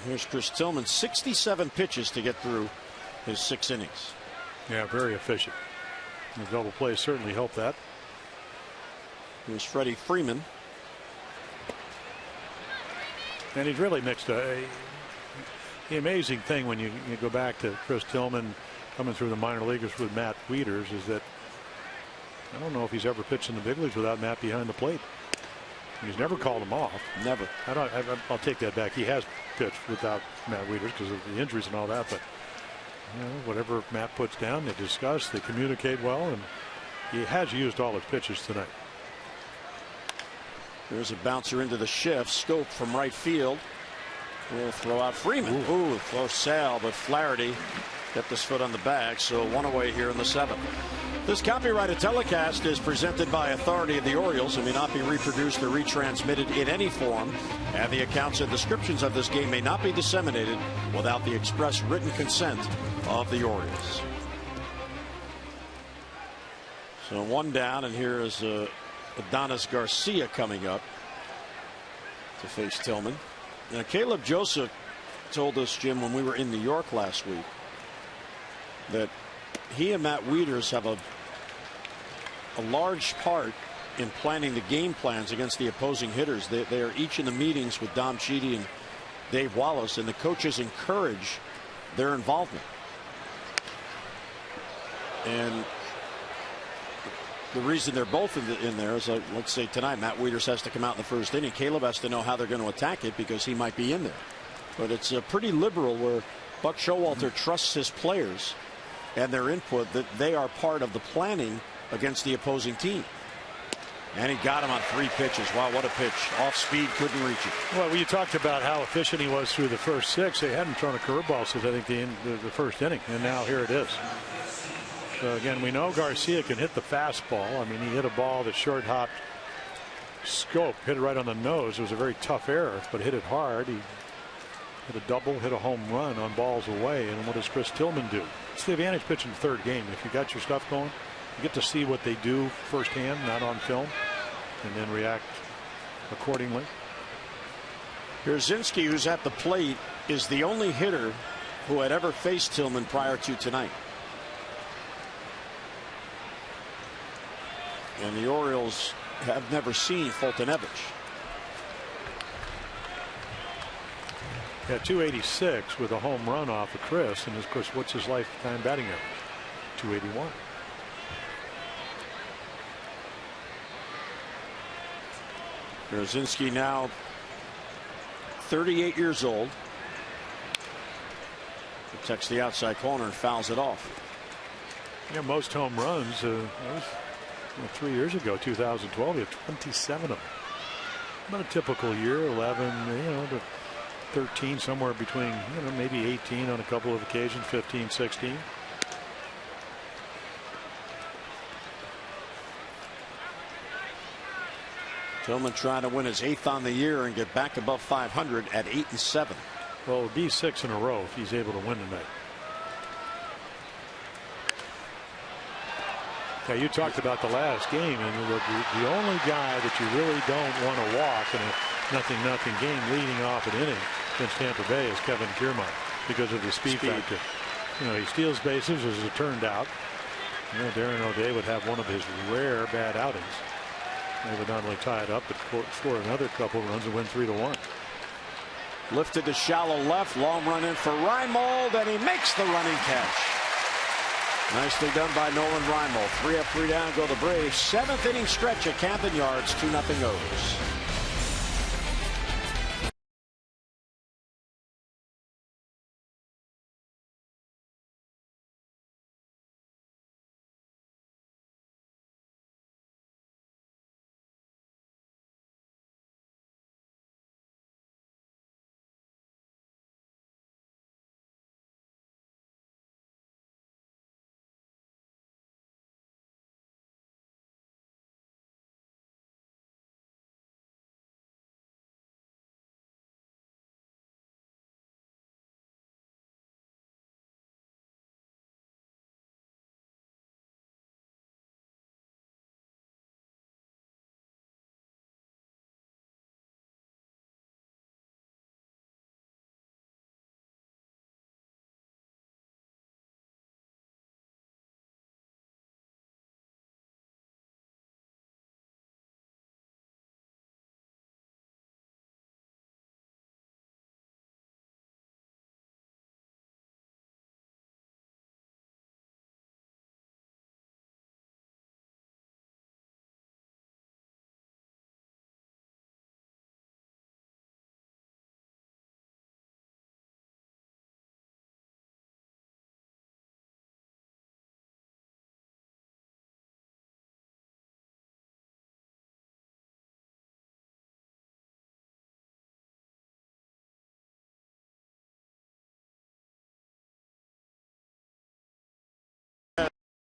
Here's Chris Tillman, 67 pitches to get through his 6 innings. Yeah, very efficient. The double play certainly helped that. Here's Freddie Freeman. And he's really mixed. The amazing thing when you go back to Chris Tillman coming through the minor leaguers with Matt Wieters is that I don't know if he's ever pitched in the big leagues without Matt behind the plate. He's never called him off. Never. I'll take that back. He has pitched without Matt Wieters because of the injuries and all that. But whatever Matt puts down, they discuss, they communicate well, and he has used all his pitches tonight. There's a bouncer into the shift. Scope from right field. We'll throw out Freeman. Ooh, close sale, but Flaherty kept his foot on the bag, so 1 away here in the 7th. This copyrighted telecast is presented by authority of the Orioles and may not be reproduced or retransmitted in any form, and the accounts and descriptions of this game may not be disseminated without the express written consent of the Orioles. So 1 down, and here is Adonis Garcia coming up to face Tillman. Now, Caleb Joseph told us, Jim, when we were in New York last week, that he and Matt Wieters have a large part in planning the game plans against the opposing hitters. They are each in the meetings with Dom Chidi and Dave Wallace, and the coaches encourage their involvement. And the reason they're both in there is, let's say tonight, Matt Wieters has to come out in the 1st inning. Caleb has to know how they're going to attack it because he might be in there. But it's pretty liberal where Buck Showalter trusts his players and their input that they are part of the planning against the opposing team. And he got him on 3 pitches. Wow, what a pitch. Off speed, couldn't reach it. Well, you talked about how efficient he was through the first 6. They hadn't thrown a curveball since I think the 1st inning, and now here it is. So again, we know Garcia can hit the fastball. I mean, he hit a ball that short hopped Scope, hit it right on the nose. It was a very tough error, but hit it hard. He hit a double, hit a home run on balls away. And what does Chris Tillman do? It's the advantage pitch in the 3rd game. If you got your stuff going, you get to see what they do firsthand, not on film, and then react accordingly. Pierzynski, who's at the plate, is the only hitter who had ever faced Tillman prior to tonight. And the Orioles have never seen Fultonevich. Yeah, 286 with a home run off of Chris, and of course, what's his lifetime batting average? 281. Pierzynski now 38 years old. Protects the outside corner and fouls it off. Yeah, most home runs. That was 3 years ago, 2012. He had 27 of them. About a typical year, 11, to 13, somewhere between, maybe 18 on a couple of occasions, 15, 16. Tillman trying to win his 8th on the year and get back above 500 at 8-7. Well, it would be 6 in a row if he's able to win tonight. Yeah, you talked about the last game, and the only guy that you really don't want to walk in a 0-0 game leading off an inning against Tampa Bay is Kevin Kiermaier because of the speed factor. He steals bases, as it turned out. Darren O'Day would have one of his rare bad outings. They would not only tie it up, but score another couple runs and win 3-1. Lifted to shallow left, long run in for Reimold, and he makes the running catch. Nicely done by Nolan Reimold. 3 up, 3 down, go the Braves. 7th inning stretch at Camden Yards, 2-0 O's.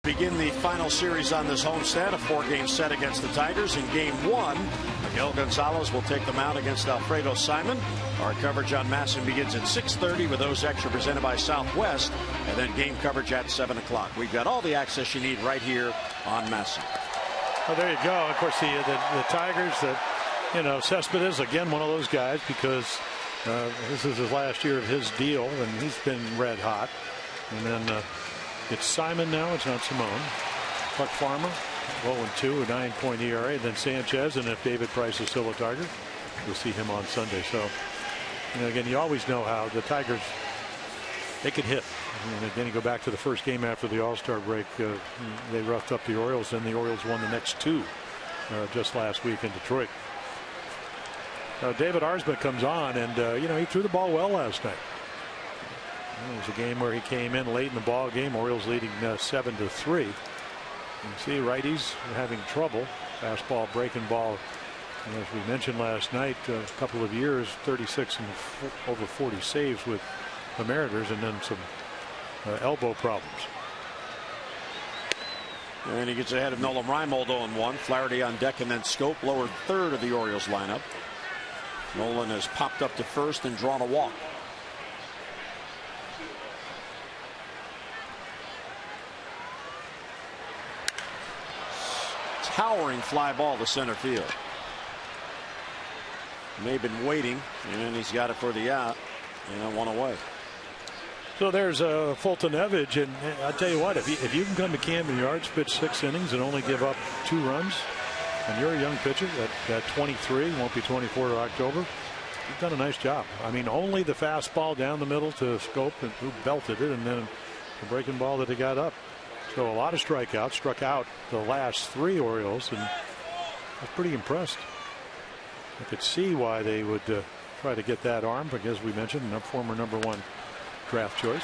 begin the final series on this homestand, a 4-game set against the Tigers. In game 1, Miguel Gonzalez will take them out against Alfredo Simon. Our coverage on MASN begins at 6:30 with those extra presented by Southwest, and then game coverage at 7 o'clock. We've got all the access you need right here on MASN. Well, there you go. Of course, the Tigers, Cespedes, again, one of those guys, because this is his last year of his deal, and he's been red hot. And then it's Simon now. It's not Simone. Buck Farmer, 0-2, a 9-point ERA. Then Sanchez, and if David Price is still a Tiger, you'll see him on Sunday. So, again, you always know how the Tigers, they can hit. And then you go back to the first game after the All-Star break. They roughed up the Orioles, and the Orioles won the next 2 just last week in Detroit. David Arzma comes on, and he threw the ball well last night. It was a game where he came in late in the ball game. Orioles leading 7-3. You see righties having trouble. Fastball, breaking ball. And as we mentioned last night, a couple of years, 36 and over 40 saves with the Mariners, and then some elbow problems. And he gets ahead of Nolan Reimold 0-1. Flaherty on deck, and then Scope lowered third of the Orioles lineup. Nolan has popped up to first and drawn a walk. Towering fly ball to center field. May have been waiting, and he's got it for the out, and 1 away. So there's Fulton Evage, and I tell you what, if you can come to Camden Yards, pitch 6 innings, and only give up 2 runs, and you're a young pitcher at 23, won't be 24 to October, you've done a nice job. I mean, only the fastball down the middle to Scope, who belted it, and then the breaking ball that he got up. So a lot of strikeouts, struck out the last 3 Orioles, and I was pretty impressed. I could see why they would try to get that arm, because we mentioned a former #1 draft choice.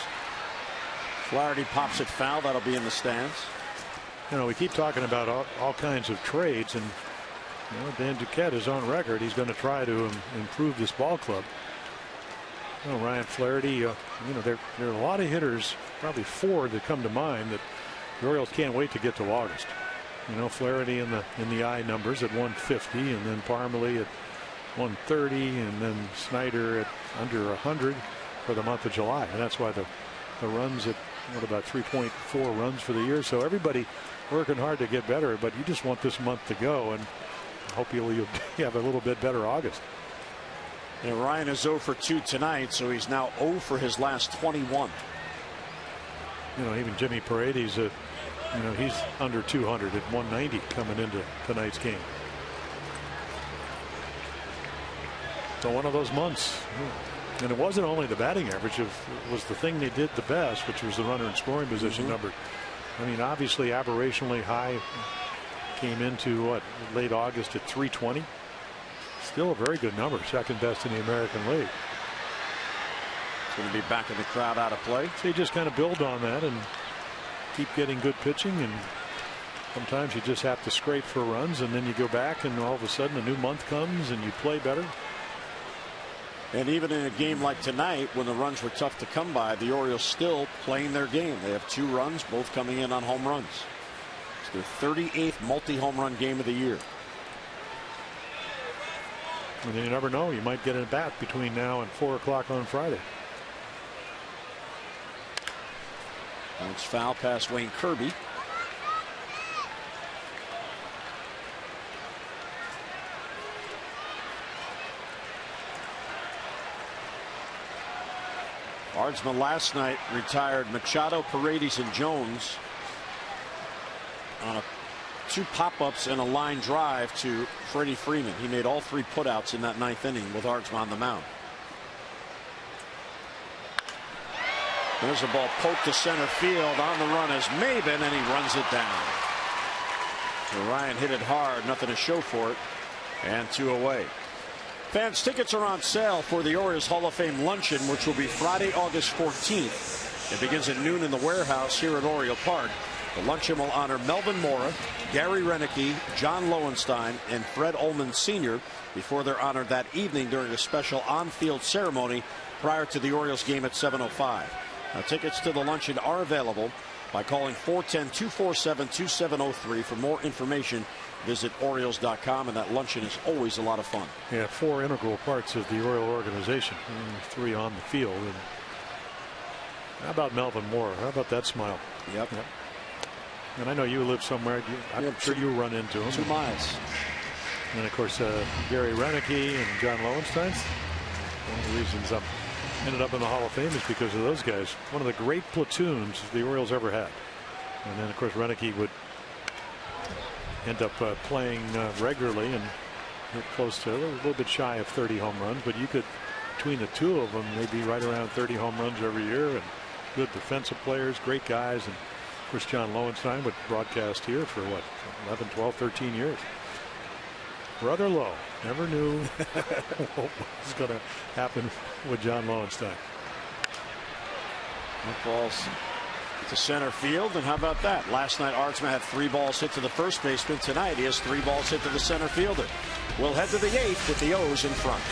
Flaherty pops it foul. That'll be in the stands. We keep talking about all kinds of trades, and Dan Duquette is on record. He's going to try to improve this ball club. Ryan Flaherty, there are a lot of hitters, probably 4 that come to mind that the Orioles can't wait to get to August. Flaherty in the eye numbers at 150, and then Parmalee at 130, and then Snyder at under 100 for the month of July. And that's why the runs at about 3.4 runs for the year. So everybody working hard to get better, but you just want this month to go, and hope you'll have a little bit better August. And Ryan is 0 for 2 tonight, so he's now 0 for his last 21. Even Jimmy Paredes, he's under 200 at 190 coming into tonight's game. So one of those months. And it wasn't only the batting average, it was the thing they did the best, which was the runner in scoring position number. I mean, obviously aberrationally high. Came into late August at 320. Still a very good number, second best in the American League. It's going to be back in the crowd out of play. So you just kind of build on that and keep getting good pitching, and sometimes you just have to scrape for runs, and then you go back, and all of a sudden a new month comes and you play better. And even in a game like tonight, when the runs were tough to come by, the Orioles still playing their game. They have 2 runs, both coming in on home runs. It's their 38th multi-home run game of the year. And you never know, you might get a bat between now and 4 o'clock on Friday. It's foul past Wayne Kirby. Arzma last night retired Machado, Paredes, and Jones on 2 pop-ups and a line drive to Freddie Freeman. He made all 3 putouts in that 9th inning with Arzma on the mound. There's a ball poked to center field. On the run is Maben, and he runs it down. So Ryan hit it hard, nothing to show for it, and 2 away. Fans, tickets are on sale for the Orioles Hall of Fame luncheon, which will be Friday, August 14th. It begins at noon in the warehouse here at Oriole Park. The luncheon will honor Melvin Mora, Gary Renicky, John Lowenstein, and Fred Ullman Sr. before they're honored that evening during a special on-field ceremony prior to the Orioles game at 7:05. Now, tickets to the luncheon are available by calling 410-247-2703. For more information, visit Orioles.com, and that luncheon is always a lot of fun. Yeah, 4 integral parts of the Oriole organization, 3 on the field. And how about Melvin Moore? How about that smile? Yep. And I know you live somewhere. I'm sure you run into him. 2 miles. And of course, Gary Renicky and John Lowenstein. One of the reasons I ended up in the Hall of Fame is because of those guys. One of the great platoons the Orioles ever had. And then, of course, Renicky would end up playing regularly and hit close to a little bit shy of 30 home runs. But you could, between the two of them, they'd be right around 30 home runs every year. And good defensive players, great guys. And of course, John Lowenstein would broadcast here for what, 11, 12, 13 years. Brother Lowe never knew what was going to happen with John Lowenstein. That ball's to center field, and how about that? Last night, Artsma had 3 balls hit to the first baseman. Tonight, he has 3 balls hit to the center fielder. We'll head to the 8th with the O's in front.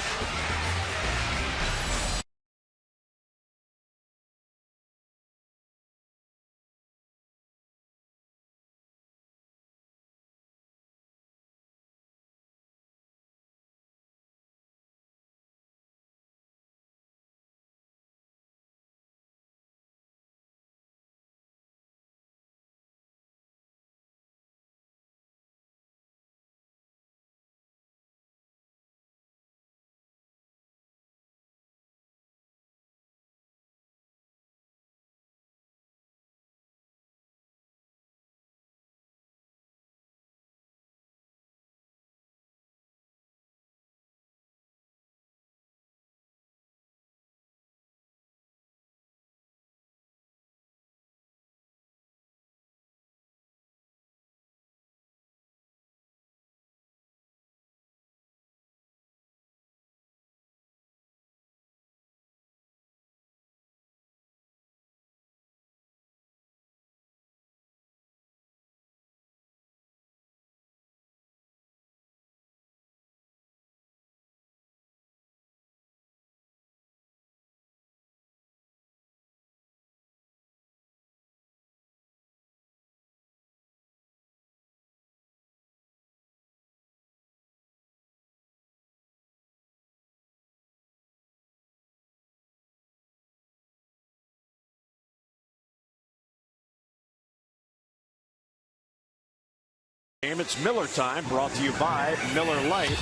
It's Miller time, brought to you by Miller Lite,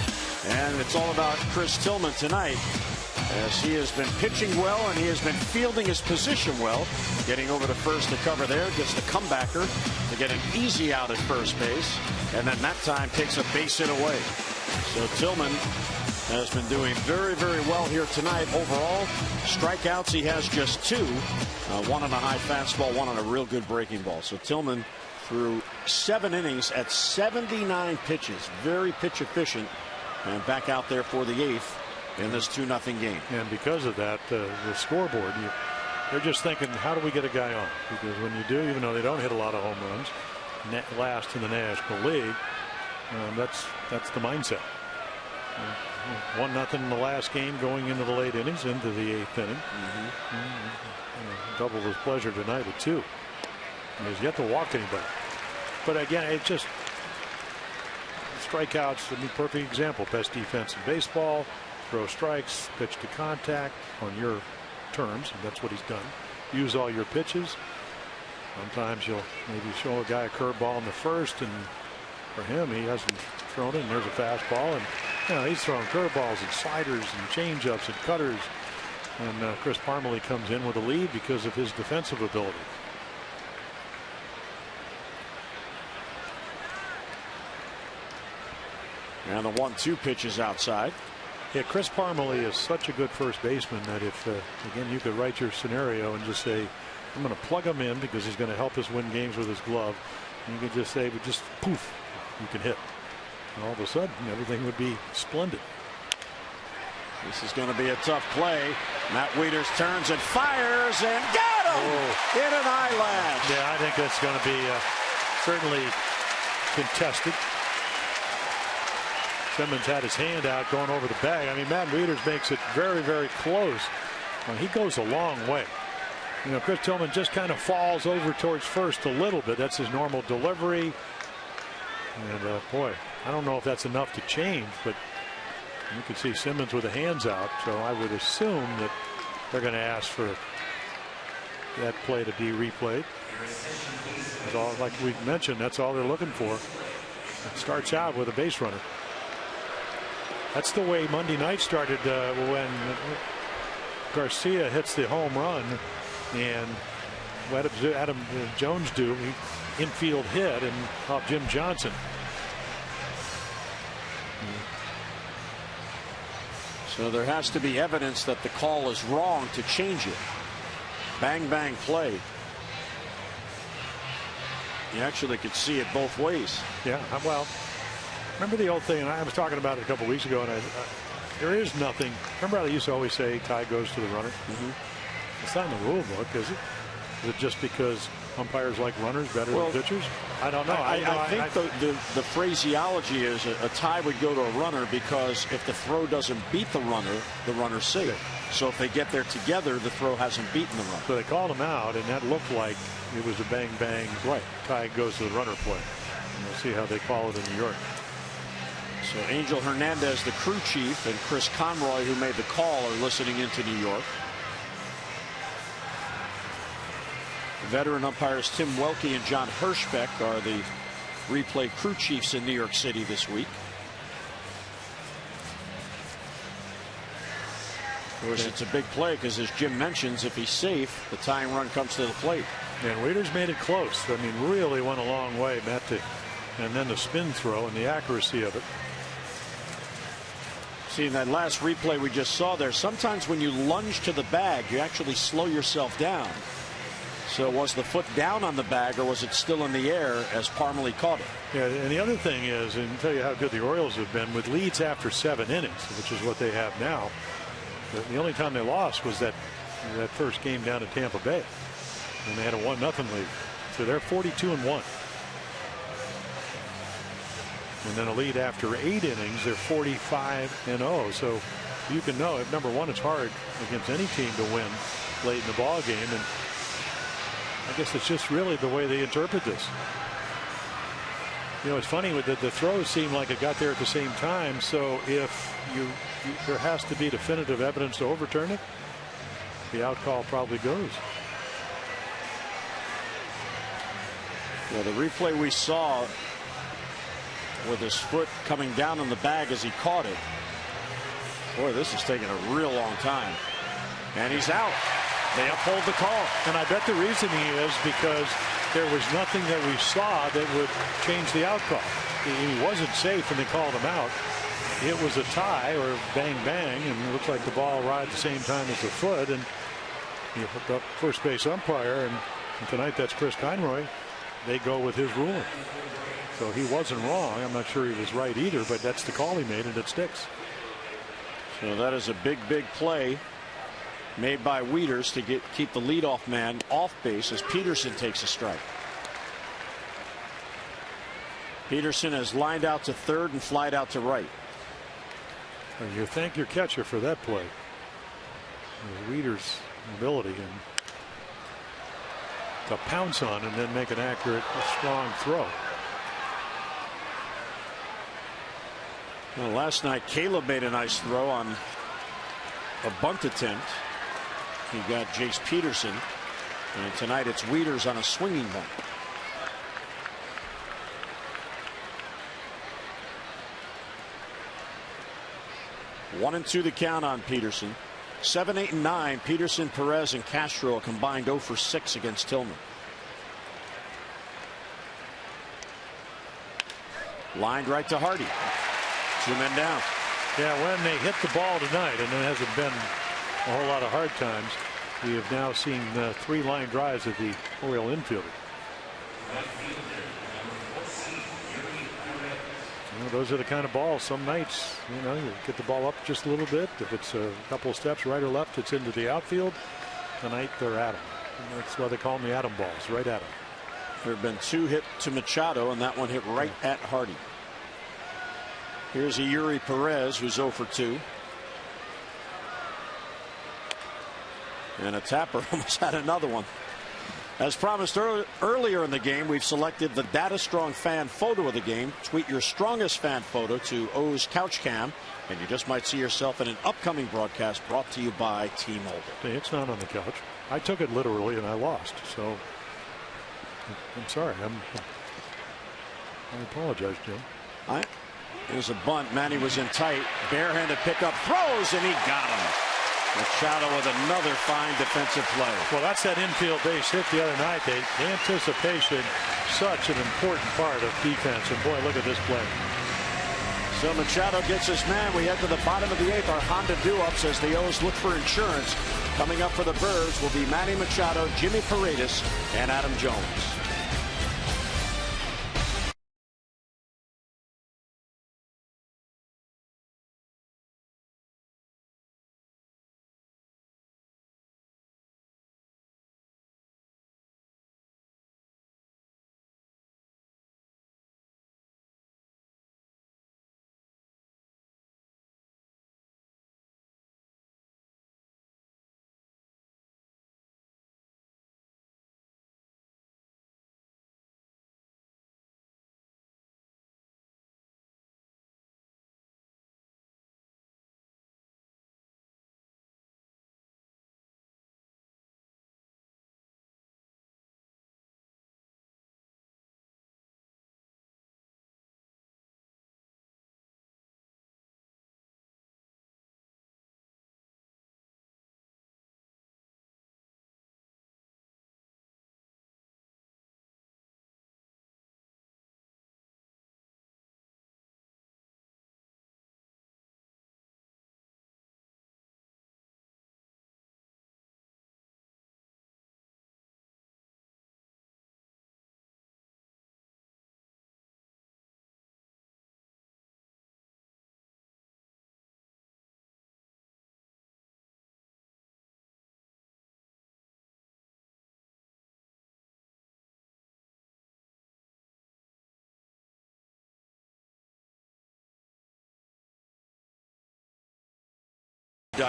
and it's all about Chris Tillman tonight, as he has been pitching well and he has been fielding his position well, getting over to first to cover there, gets the comebacker to get an easy out at first base, and then that time takes a base hit away. So Tillman has been doing very, very well here tonight. Overall, strikeouts, he has just 2, 1 on a high fastball, 1 on a real good breaking ball. So Tillman through 7 innings at 79 pitches, very pitch efficient, and back out there for the 8th in this 2-0 game. And because of that, the scoreboard, they're just thinking, how do we get a guy on? Because when you do, even though they don't hit a lot of home runs, last in the National League, that's the mindset. 1-0 in the last game, going into the late innings, into the 8th inning. Double his pleasure tonight at 2. He's yet to walk anybody. But again, it's just strikeouts. I mean, perfect example. Best defense in baseball. Throw strikes, pitch to contact on your terms, and that's what he's done. Use all your pitches. Sometimes you'll maybe show a guy a curveball in the first, and for him, he hasn't thrown it, and there's a fastball, and he's throwing curveballs and sliders and changeups and cutters. And Chris Parmelee comes in with a lead because of his defensive ability. And the 1-2 pitch is outside. Yeah, Chris Parmelee is such a good first baseman that if, again, you could write your scenario and just say, I'm going to plug him in because he's going to help us win games with his glove. And you could just say, but just poof, you can hit. And all of a sudden, everything would be splendid. This is going to be a tough play. Matt Wieters turns and fires and got him in an eyelash. Yeah, I think that's going to be certainly contested. Simmons had his hand out going over the bag. I mean, Matt Wieters makes it very, very close. He goes a long way. You know, Chris Tillman just kind of falls over towards first a little bit. That's his normal delivery. And boy, I don't know if that's enough to change, but you can see Simmons with the hands out. So I would assume that they're going to ask for that play to be replayed. It's all, like we mentioned, that's all they're looking for. It starts out with a base runner. That's the way Monday night started when Garcia hits the home run, and what Adam Jones do? Infield hit and off Jim Johnson. So there has to be evidence that the call is wrong to change it. Bang bang play. You actually could see it both ways. Yeah, well, remember the old thing, and I was talking about it a couple weeks ago, and there is nothing. Remember how they used to always say tie goes to the runner? It's not in the rule book, is it? Is it just because umpires like runners better than pitchers? I don't know. I think the phraseology is a tie would go to a runner because if the throw doesn't beat the runner's safe. Okay. So if they get there together, the throw hasn't beaten the runner. So they called him out, and that looked like it was a bang bang. Right. Tie goes to the runner play. And we'll see how they call it in New York. So Angel Hernandez, the crew chief, and Chris Conroy, who made the call, are listening into New York. Veteran umpires Tim Welke and John Hirschbeck are the replay crew chiefs in New York City this week. Of course, it's a big play because, as Jim mentions, if he's safe, the tying run comes to the plate. And Wieters made it close. I mean, really went a long way, Matt. And then the spin throw and the accuracy of it. See, in that last replay we just saw there, sometimes when you lunge to the bag, you actually slow yourself down. So was the foot down on the bag, or was it still in the air as Parmalee caught it? Yeah, and the other thing is, and tell you how good the Orioles have been with leads after 7 innings, which is what they have now. The only time they lost was that first game down at Tampa Bay, and they had a 1-0 lead. So they're 42-1. And then a lead after 8 innings, they're 45-0. So you can know, number one, it's hard against any team to win late in the ball game, and I guess it's just really the way they interpret this. You know, it's funny with the throws seem like it got there at the same time. So if there has to be definitive evidence to overturn it, the out call probably goes. Well, the replay we saw with his foot coming down on the bag as he caught it. Boy, this is taking a real long time. And he's out. They uphold the call. And I bet the reasoning is because there was nothing that we saw that would change the outcome. He wasn't safe and they called him out. It was a tie or bang bang, and it looks like the ball arrived at the same time as the foot, and you put the first base umpire, and tonight that's Chris Conroy. They go with his ruling. So he wasn't wrong. I'm not sure he was right either, but that's the call he made, and it sticks. So that is a big play made by Wieters to keep the leadoff man off base as Peterson takes a strike. Peterson has lined out to third and flied out to right. And you thank your catcher for that play. Wieters' ability to pounce on and then make an accurate, strong throw. Well, last night Caleb made a nice throw on a bunt attempt. He got Jace Peterson, and tonight it's Wieters on a swinging bunt. One and two the count on Peterson. 7, 8, and 9. Peterson, Perez, and Castro a combined 0 for 6 against Tillman. Lined right to Hardy. 2 men down. Yeah, when they hit the ball tonight, and it hasn't been a whole lot of hard times, we have now seen 3 line drives at the Oriole infielder. You know, those are the kind of balls. Some nights, you know, you get the ball up just a little bit. If it's a couple of steps right or left, it's into the outfield. Tonight they're at him. And that's why they call them the Atom balls, right at him. There have been 2 hit to Machado, and that one hit right at Hardy. Here's a Yuri Perez who's 0 for 2. And a Tapper almost had another one. As promised earlier in the game, we've selected the Data Strong fan photo of the game. Tweet your strongest fan photo to O's Couch Cam, and you just might see yourself in an upcoming broadcast brought to you by T-Mobile. Hey, it's not on the couch. I took it literally, and I lost. So I'm sorry. I apologize, Jim. Here's a bunt. Manny was in tight. Barehanded pickup, throws, and he got him. Machado with another fine defensive play. Well, that's that infield base hit the other night. The anticipation, such an important part of defense. And boy, look at this play. So Machado gets his man. We head to the bottom of the 8th. Our Honda do-ups as the O's look for insurance. Coming up for the Birds will be Manny Machado, Jimmy Paredes, and Adam Jones.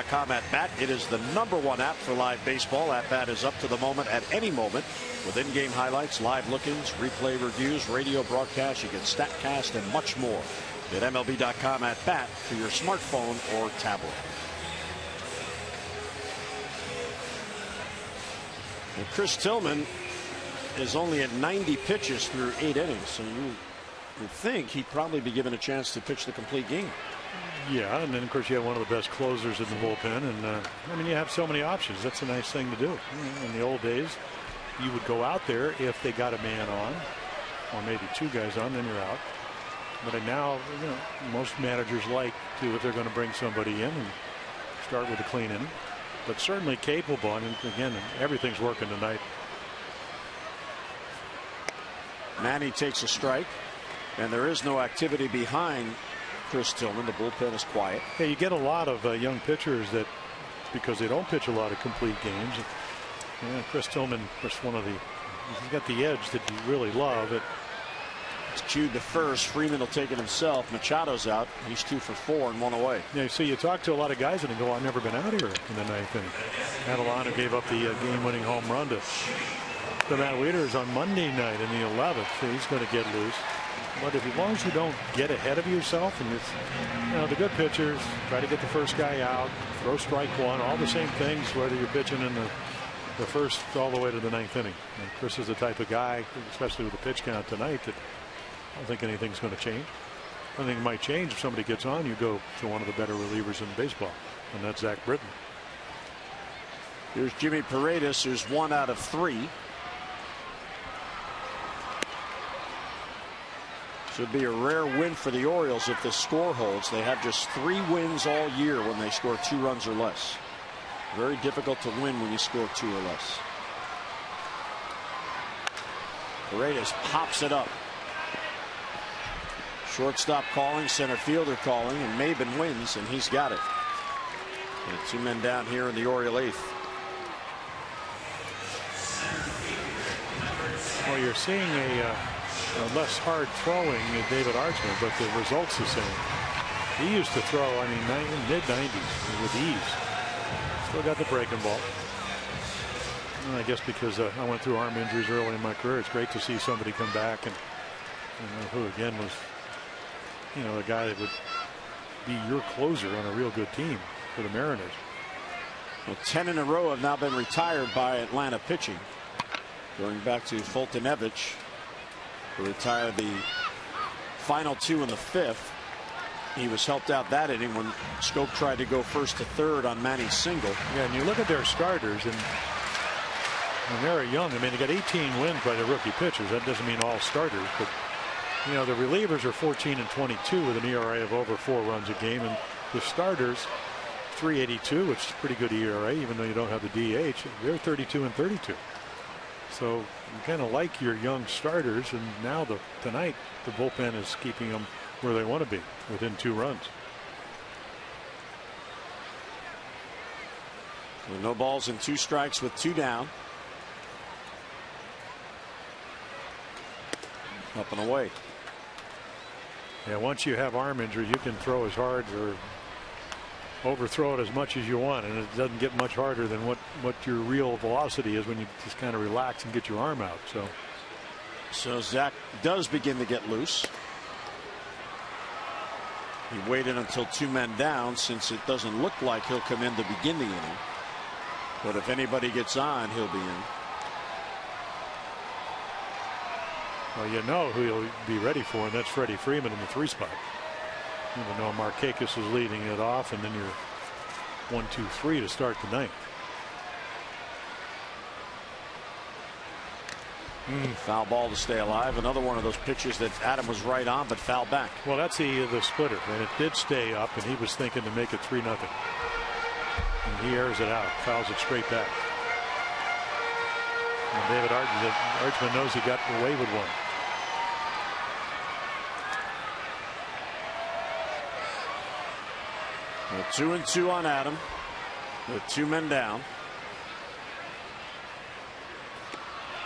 .com at bat. It is the #1 app for live baseball. At bat is up to the moment at any moment with in-game highlights, live look-ins, replay reviews, radio broadcasts. You get StatCast and much more at MLB.com at bat for your smartphone or tablet. And Chris Tillman is only at 90 pitches through 8 innings, so you would think he'd probably be given a chance to pitch the complete game. Yeah, and then of course you have one of the best closers in the bullpen, and I mean, you have so many options. That's a nice thing to do. In the old days, you would go out there if they got a man on, or maybe 2 guys on, then you're out. But now, you know, most managers like to, if they're going to bring somebody in, and start with a clean inning. But certainly capable. I mean, again, everything's working tonight. Manny takes a strike, and there is no activity behind Chris Tillman. The bullpen is quiet. Yeah, you get a lot of young pitchers that, because they don't pitch a lot of complete games. Yeah, Chris Tillman, of course, he's got the edge that you really love. It's cued to first. Freeman will take it himself. Machado's out. He's 2 for 4 and 1 away. Yeah, so you talk to a lot of guys and they go, I've never been out here in the 9th inning. Adelano gave up the game-winning home run to Matt Wieters on Monday night in the 11th. So he's going to get loose. But as long as you don't get ahead of yourself, and it's, you know, the good pitchers try to get the first guy out, throw strike one, all the same things, whether you're pitching in the first all the way to the 9th inning. And Chris is the type of guy, especially with the pitch count tonight, that I don't think anything's going to change. I think it might change if somebody gets on. You go to one of the better relievers in baseball, and that's Zach Britton. Here's Jimmy Paredes, who's 1 out of 3. Should be a rare win for the Orioles if the score holds. They have just 3 wins all year when they score 2 runs or less. Very difficult to win when you score 2 or less. Paredes pops it up. Shortstop calling, center fielder calling, and Maben wins, and he's got it. And 2 men down here in the Oriole 8th. Well, you're seeing a less hard throwing than David Archman, but the results the same. He used to throw, I mean, mid-90s with ease. Still got the breaking ball. And I guess because I went through arm injuries early in my career, it's great to see somebody come back, and who again was, the guy that would be your closer on a real good team for the Mariners. Well, 10 in a row have now been retired by Atlanta pitching. Going back to Fultonevich, who retired the final 2 in the 5th. He was helped out that inning when Schoop tried to go first to third on Manny's single. Yeah, and you look at their starters, and when they're young, I mean, they got 18 wins by the rookie pitchers. That doesn't mean all starters, but the relievers are 14 and 22 with an ERA of over 4 runs a game, and the starters 3.82, which is a pretty good ERA, even though you don't have the DH. They're 32 and 32. So you kind of like your young starters, and now tonight the bullpen is keeping them where they want to be, within 2 runs. So no balls and 2 strikes with 2 down. Up and away. Yeah, once you have arm injury, you can throw as hard or overthrow it as much as you want, and it doesn't get much harder than what your real velocity is when you just kind of relax and get your arm out. So Zach does begin to get loose. He waited until 2 men down, since it doesn't look like he'll come in to begin the inning. But if anybody gets on, he'll be in. Well, you know who he'll be ready for, and that's Freddie Freeman in the 3 spot. Even though Markakis is leading it off, and then you're 1, 2, 3 to start the ninth. Foul ball to stay alive. Another one of those pitches that Adam was right on, but foul back. Well, that's the splitter, and it did stay up, and he was thinking to make it 3-0. And he airs it out, fouls it straight back. And David Archman knows he got away with one. Well, 2-2 on Adam with 2 men down.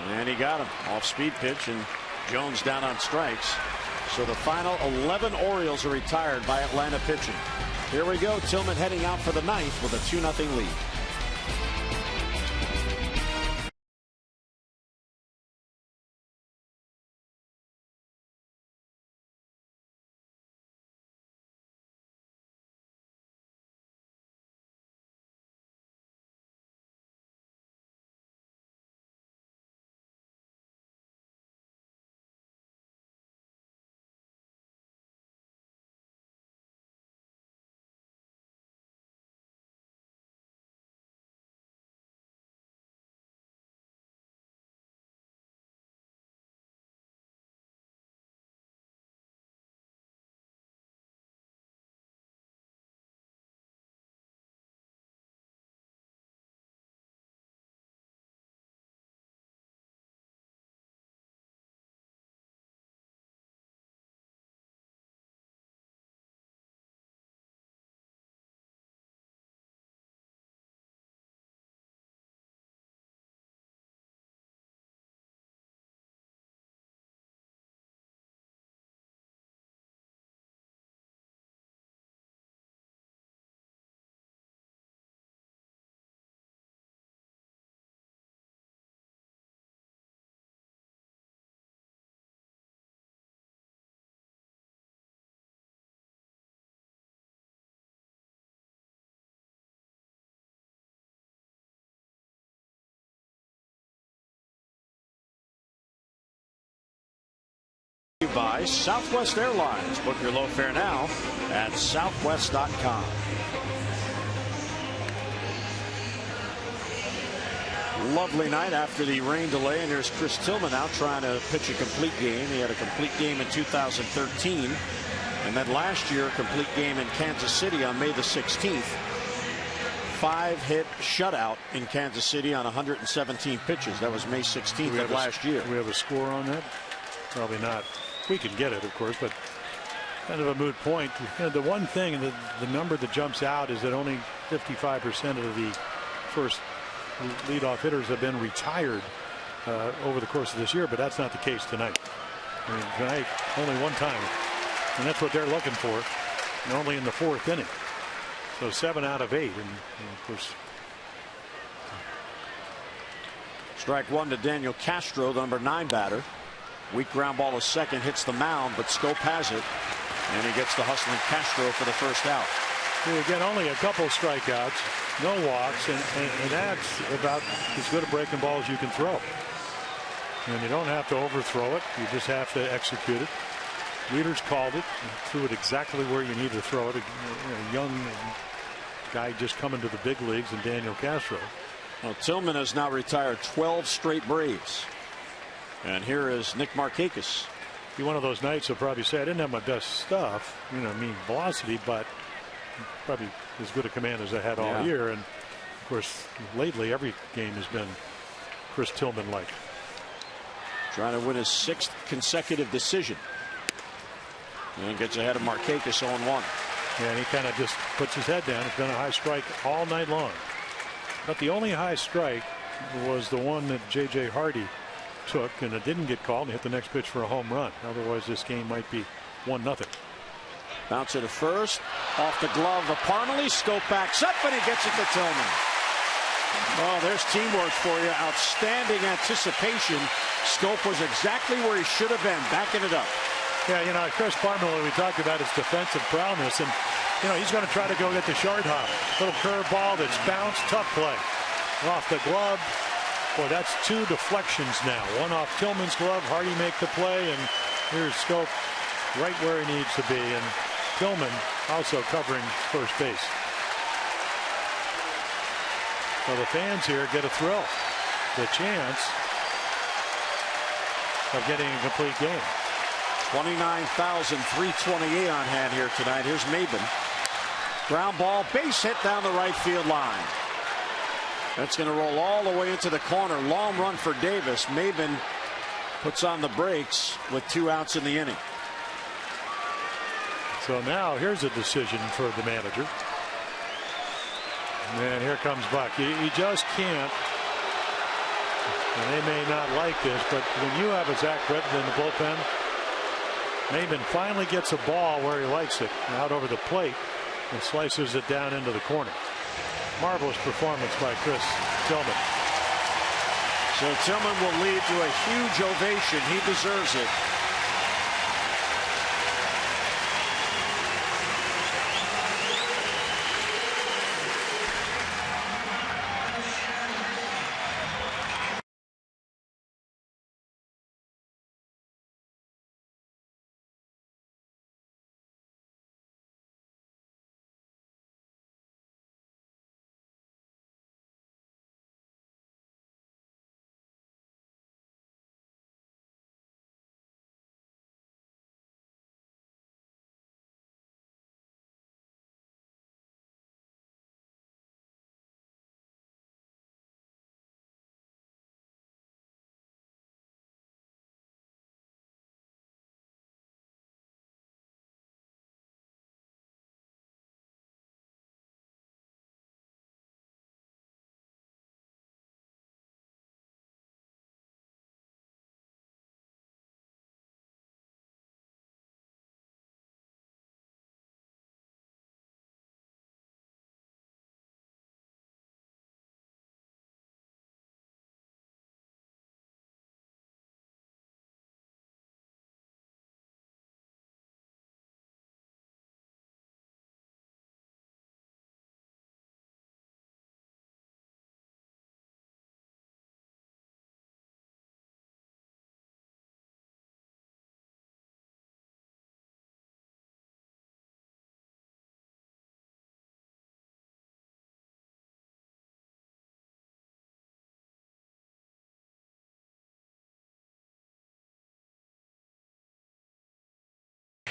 And he got him off speed pitch, and Jones down on strikes. So the final 11 Orioles are retired by Atlanta pitching. Here we go. Tillman heading out for the 9th with a 2-0 lead. By Southwest Airlines. Book your low fare now at southwest.com. Lovely night after the rain delay, and there's Chris Tillman out trying to pitch a complete game. He had a complete game in 2013, and then last year a complete game in Kansas City on May the 16th. 5-hit shutout in Kansas City on 117 pitches. That was May 16th of last year. Do we have a score on that? Probably not. We can get it, of course, but kind of a moot point. The one thing, the number that jumps out is that only 55% of the first leadoff hitters have been retired over the course of this year, but that's not the case tonight. I mean, tonight, only one time, and that's what they're looking for, and only in the 4th inning. So 7 out of 8, and of course, Strike one to Daniel Castro, the number 9 batter. Weak ground ball to second, hits the mound, but Scope has it, and he gets the hustling Castro for the first out. Again, only a couple strikeouts, no walks, and that's about as good a breaking ball as you can throw. And you don't have to overthrow it, you just have to execute it. Leaders called it, threw it exactly where you need to throw it. A young guy just coming to the big leagues, and Daniel Castro. Well, Tillman has now retired 12 straight Braves. And here is Nick Markakis. Be one of those nights he'll probably say, I didn't have my best stuff, velocity, but probably as good a command as I had all year. And of course, lately every game has been Chris Tillman-like. Trying to win his 6th consecutive decision. And gets ahead of Markakis 0-1. Yeah, and he kind of just puts his head down. It's been a high strike all night long. But the only high strike was the one that J.J. Hardy took, and it didn't get called, and hit the next pitch for a home run. Otherwise, this game might be 1-0. Bounce it to first. Off the glove of Parmalee. Scope backs up, and he gets it to Tillman. Oh, there's teamwork for you. Outstanding anticipation. Scope was exactly where he should have been, backing it up. Yeah, Chris Parmalee, we talked about his defensive prowess, and he's going to try to go get the short hop. Little curve ball that's bounced, tough play. Off the glove. Boy, that's 2 deflections now. One off Tillman's glove. Hardy make the play, and here's Scope right where he needs to be, and Tillman also covering first base. So the fans here get a thrill, the chance of getting a complete game. 29,328 on hand here tonight. Here's Maben. Ground ball, base hit down the right field line. That's going to roll all the way into the corner. Long run for Davis. Maben puts on the brakes with 2 outs in the inning. So now here's a decision for the manager. And here comes Buck. You just can't. And they may not like this, but when you have a Zach Britton in the bullpen, Maben finally gets a ball where he likes it, out over the plate, and slices it down into the corner. Marvelous performance by Chris Tillman. So Tillman will lead to a huge ovation. He deserves it.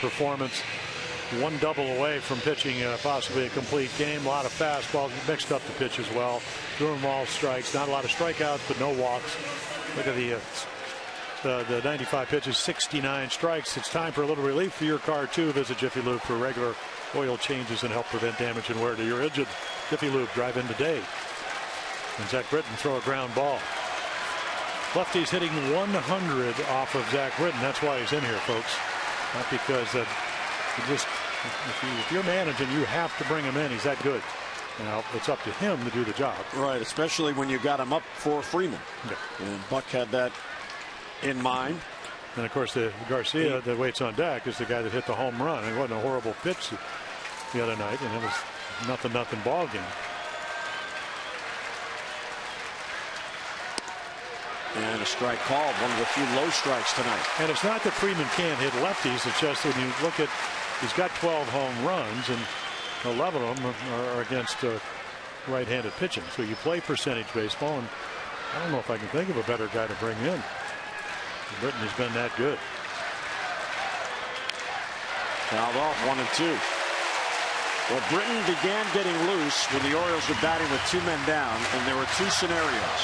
Performance, 1 double away from pitching possibly a complete game. A lot of fastballs, mixed up the pitch as well. Threw them all strikes. Not a lot of strikeouts, but no walks. Look at the 95 pitches, 69 strikes. It's time for a little relief for your car too. Visit Jiffy Lube for regular oil changes and help prevent damage and wear to your engine. Jiffy Lube, drive in today. And Zach Britton throw a ground ball. Lefty's hitting 100 off of Zach Britton. That's why he's in here, folks. Not because if you're managing, you have to bring him in. He's that good. Now it's up to him to do the job. Right, especially when you got him up for Freeman. Yeah. And Buck had that in mind. And of course, the Garcia that waits on deck is the guy that hit the home run. It wasn't a horrible pitch the other night, and it was nothing ball game. And a strike called, one of the few low strikes tonight. And it's not that Freeman can't hit lefties. It's just when you look at, he's got 12 home runs, and 11 of them are against right-handed pitching. So you play percentage baseball, and I don't know if I can think of a better guy to bring in. Britton has been that good. Fouled off, 1-2. Well, Britton began getting loose when the Orioles were batting with 2 men down, and there were 2 scenarios.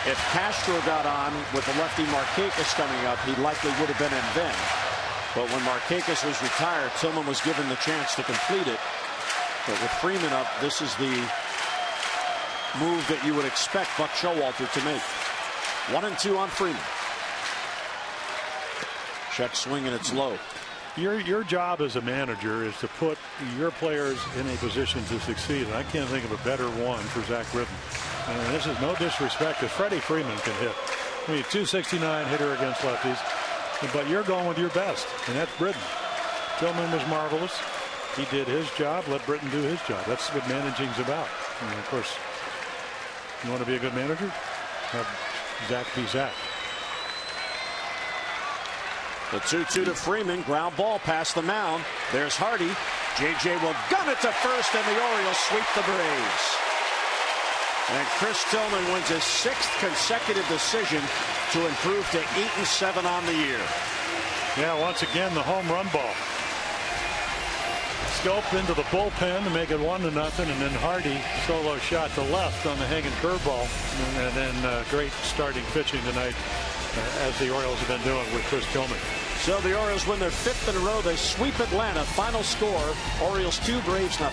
If Castro got on with the lefty Markakis coming up, he likely would have been in then. But when Markakis was retired, Tillman was given the chance to complete it. But with Freeman up, this is the move that you would expect Buck Showalter to make. 1-2 on Freeman. Check swing, and it's low. Your job as a manager is to put your players in a position to succeed. And I can't think of a better one for Zach Britton. And this is no disrespect, because Freddie Freeman can hit. I mean, 269 hitter against lefties. But you're going with your best, and that's Britton. Tillman was marvelous. He did his job. Let Britton do his job. That's what managing's about. And of course, you want to be a good manager? Have Zach be Zach. The 2-2 to Freeman. Ground ball past the mound. There's Hardy. JJ will gun it to first, and the Orioles sweep the Braves. And Chris Tillman wins his 6th consecutive decision to improve to 8-7 on the year. Yeah, once again, the home run ball. Scope into the bullpen to make it 1-0, and then Hardy solo shot to left on the hanging curveball, and then great starting pitching tonight, as the Orioles have been doing with Chris Tillman. So the Orioles win their 5th in a row. They sweep Atlanta. Final score: Orioles 2, Braves 0.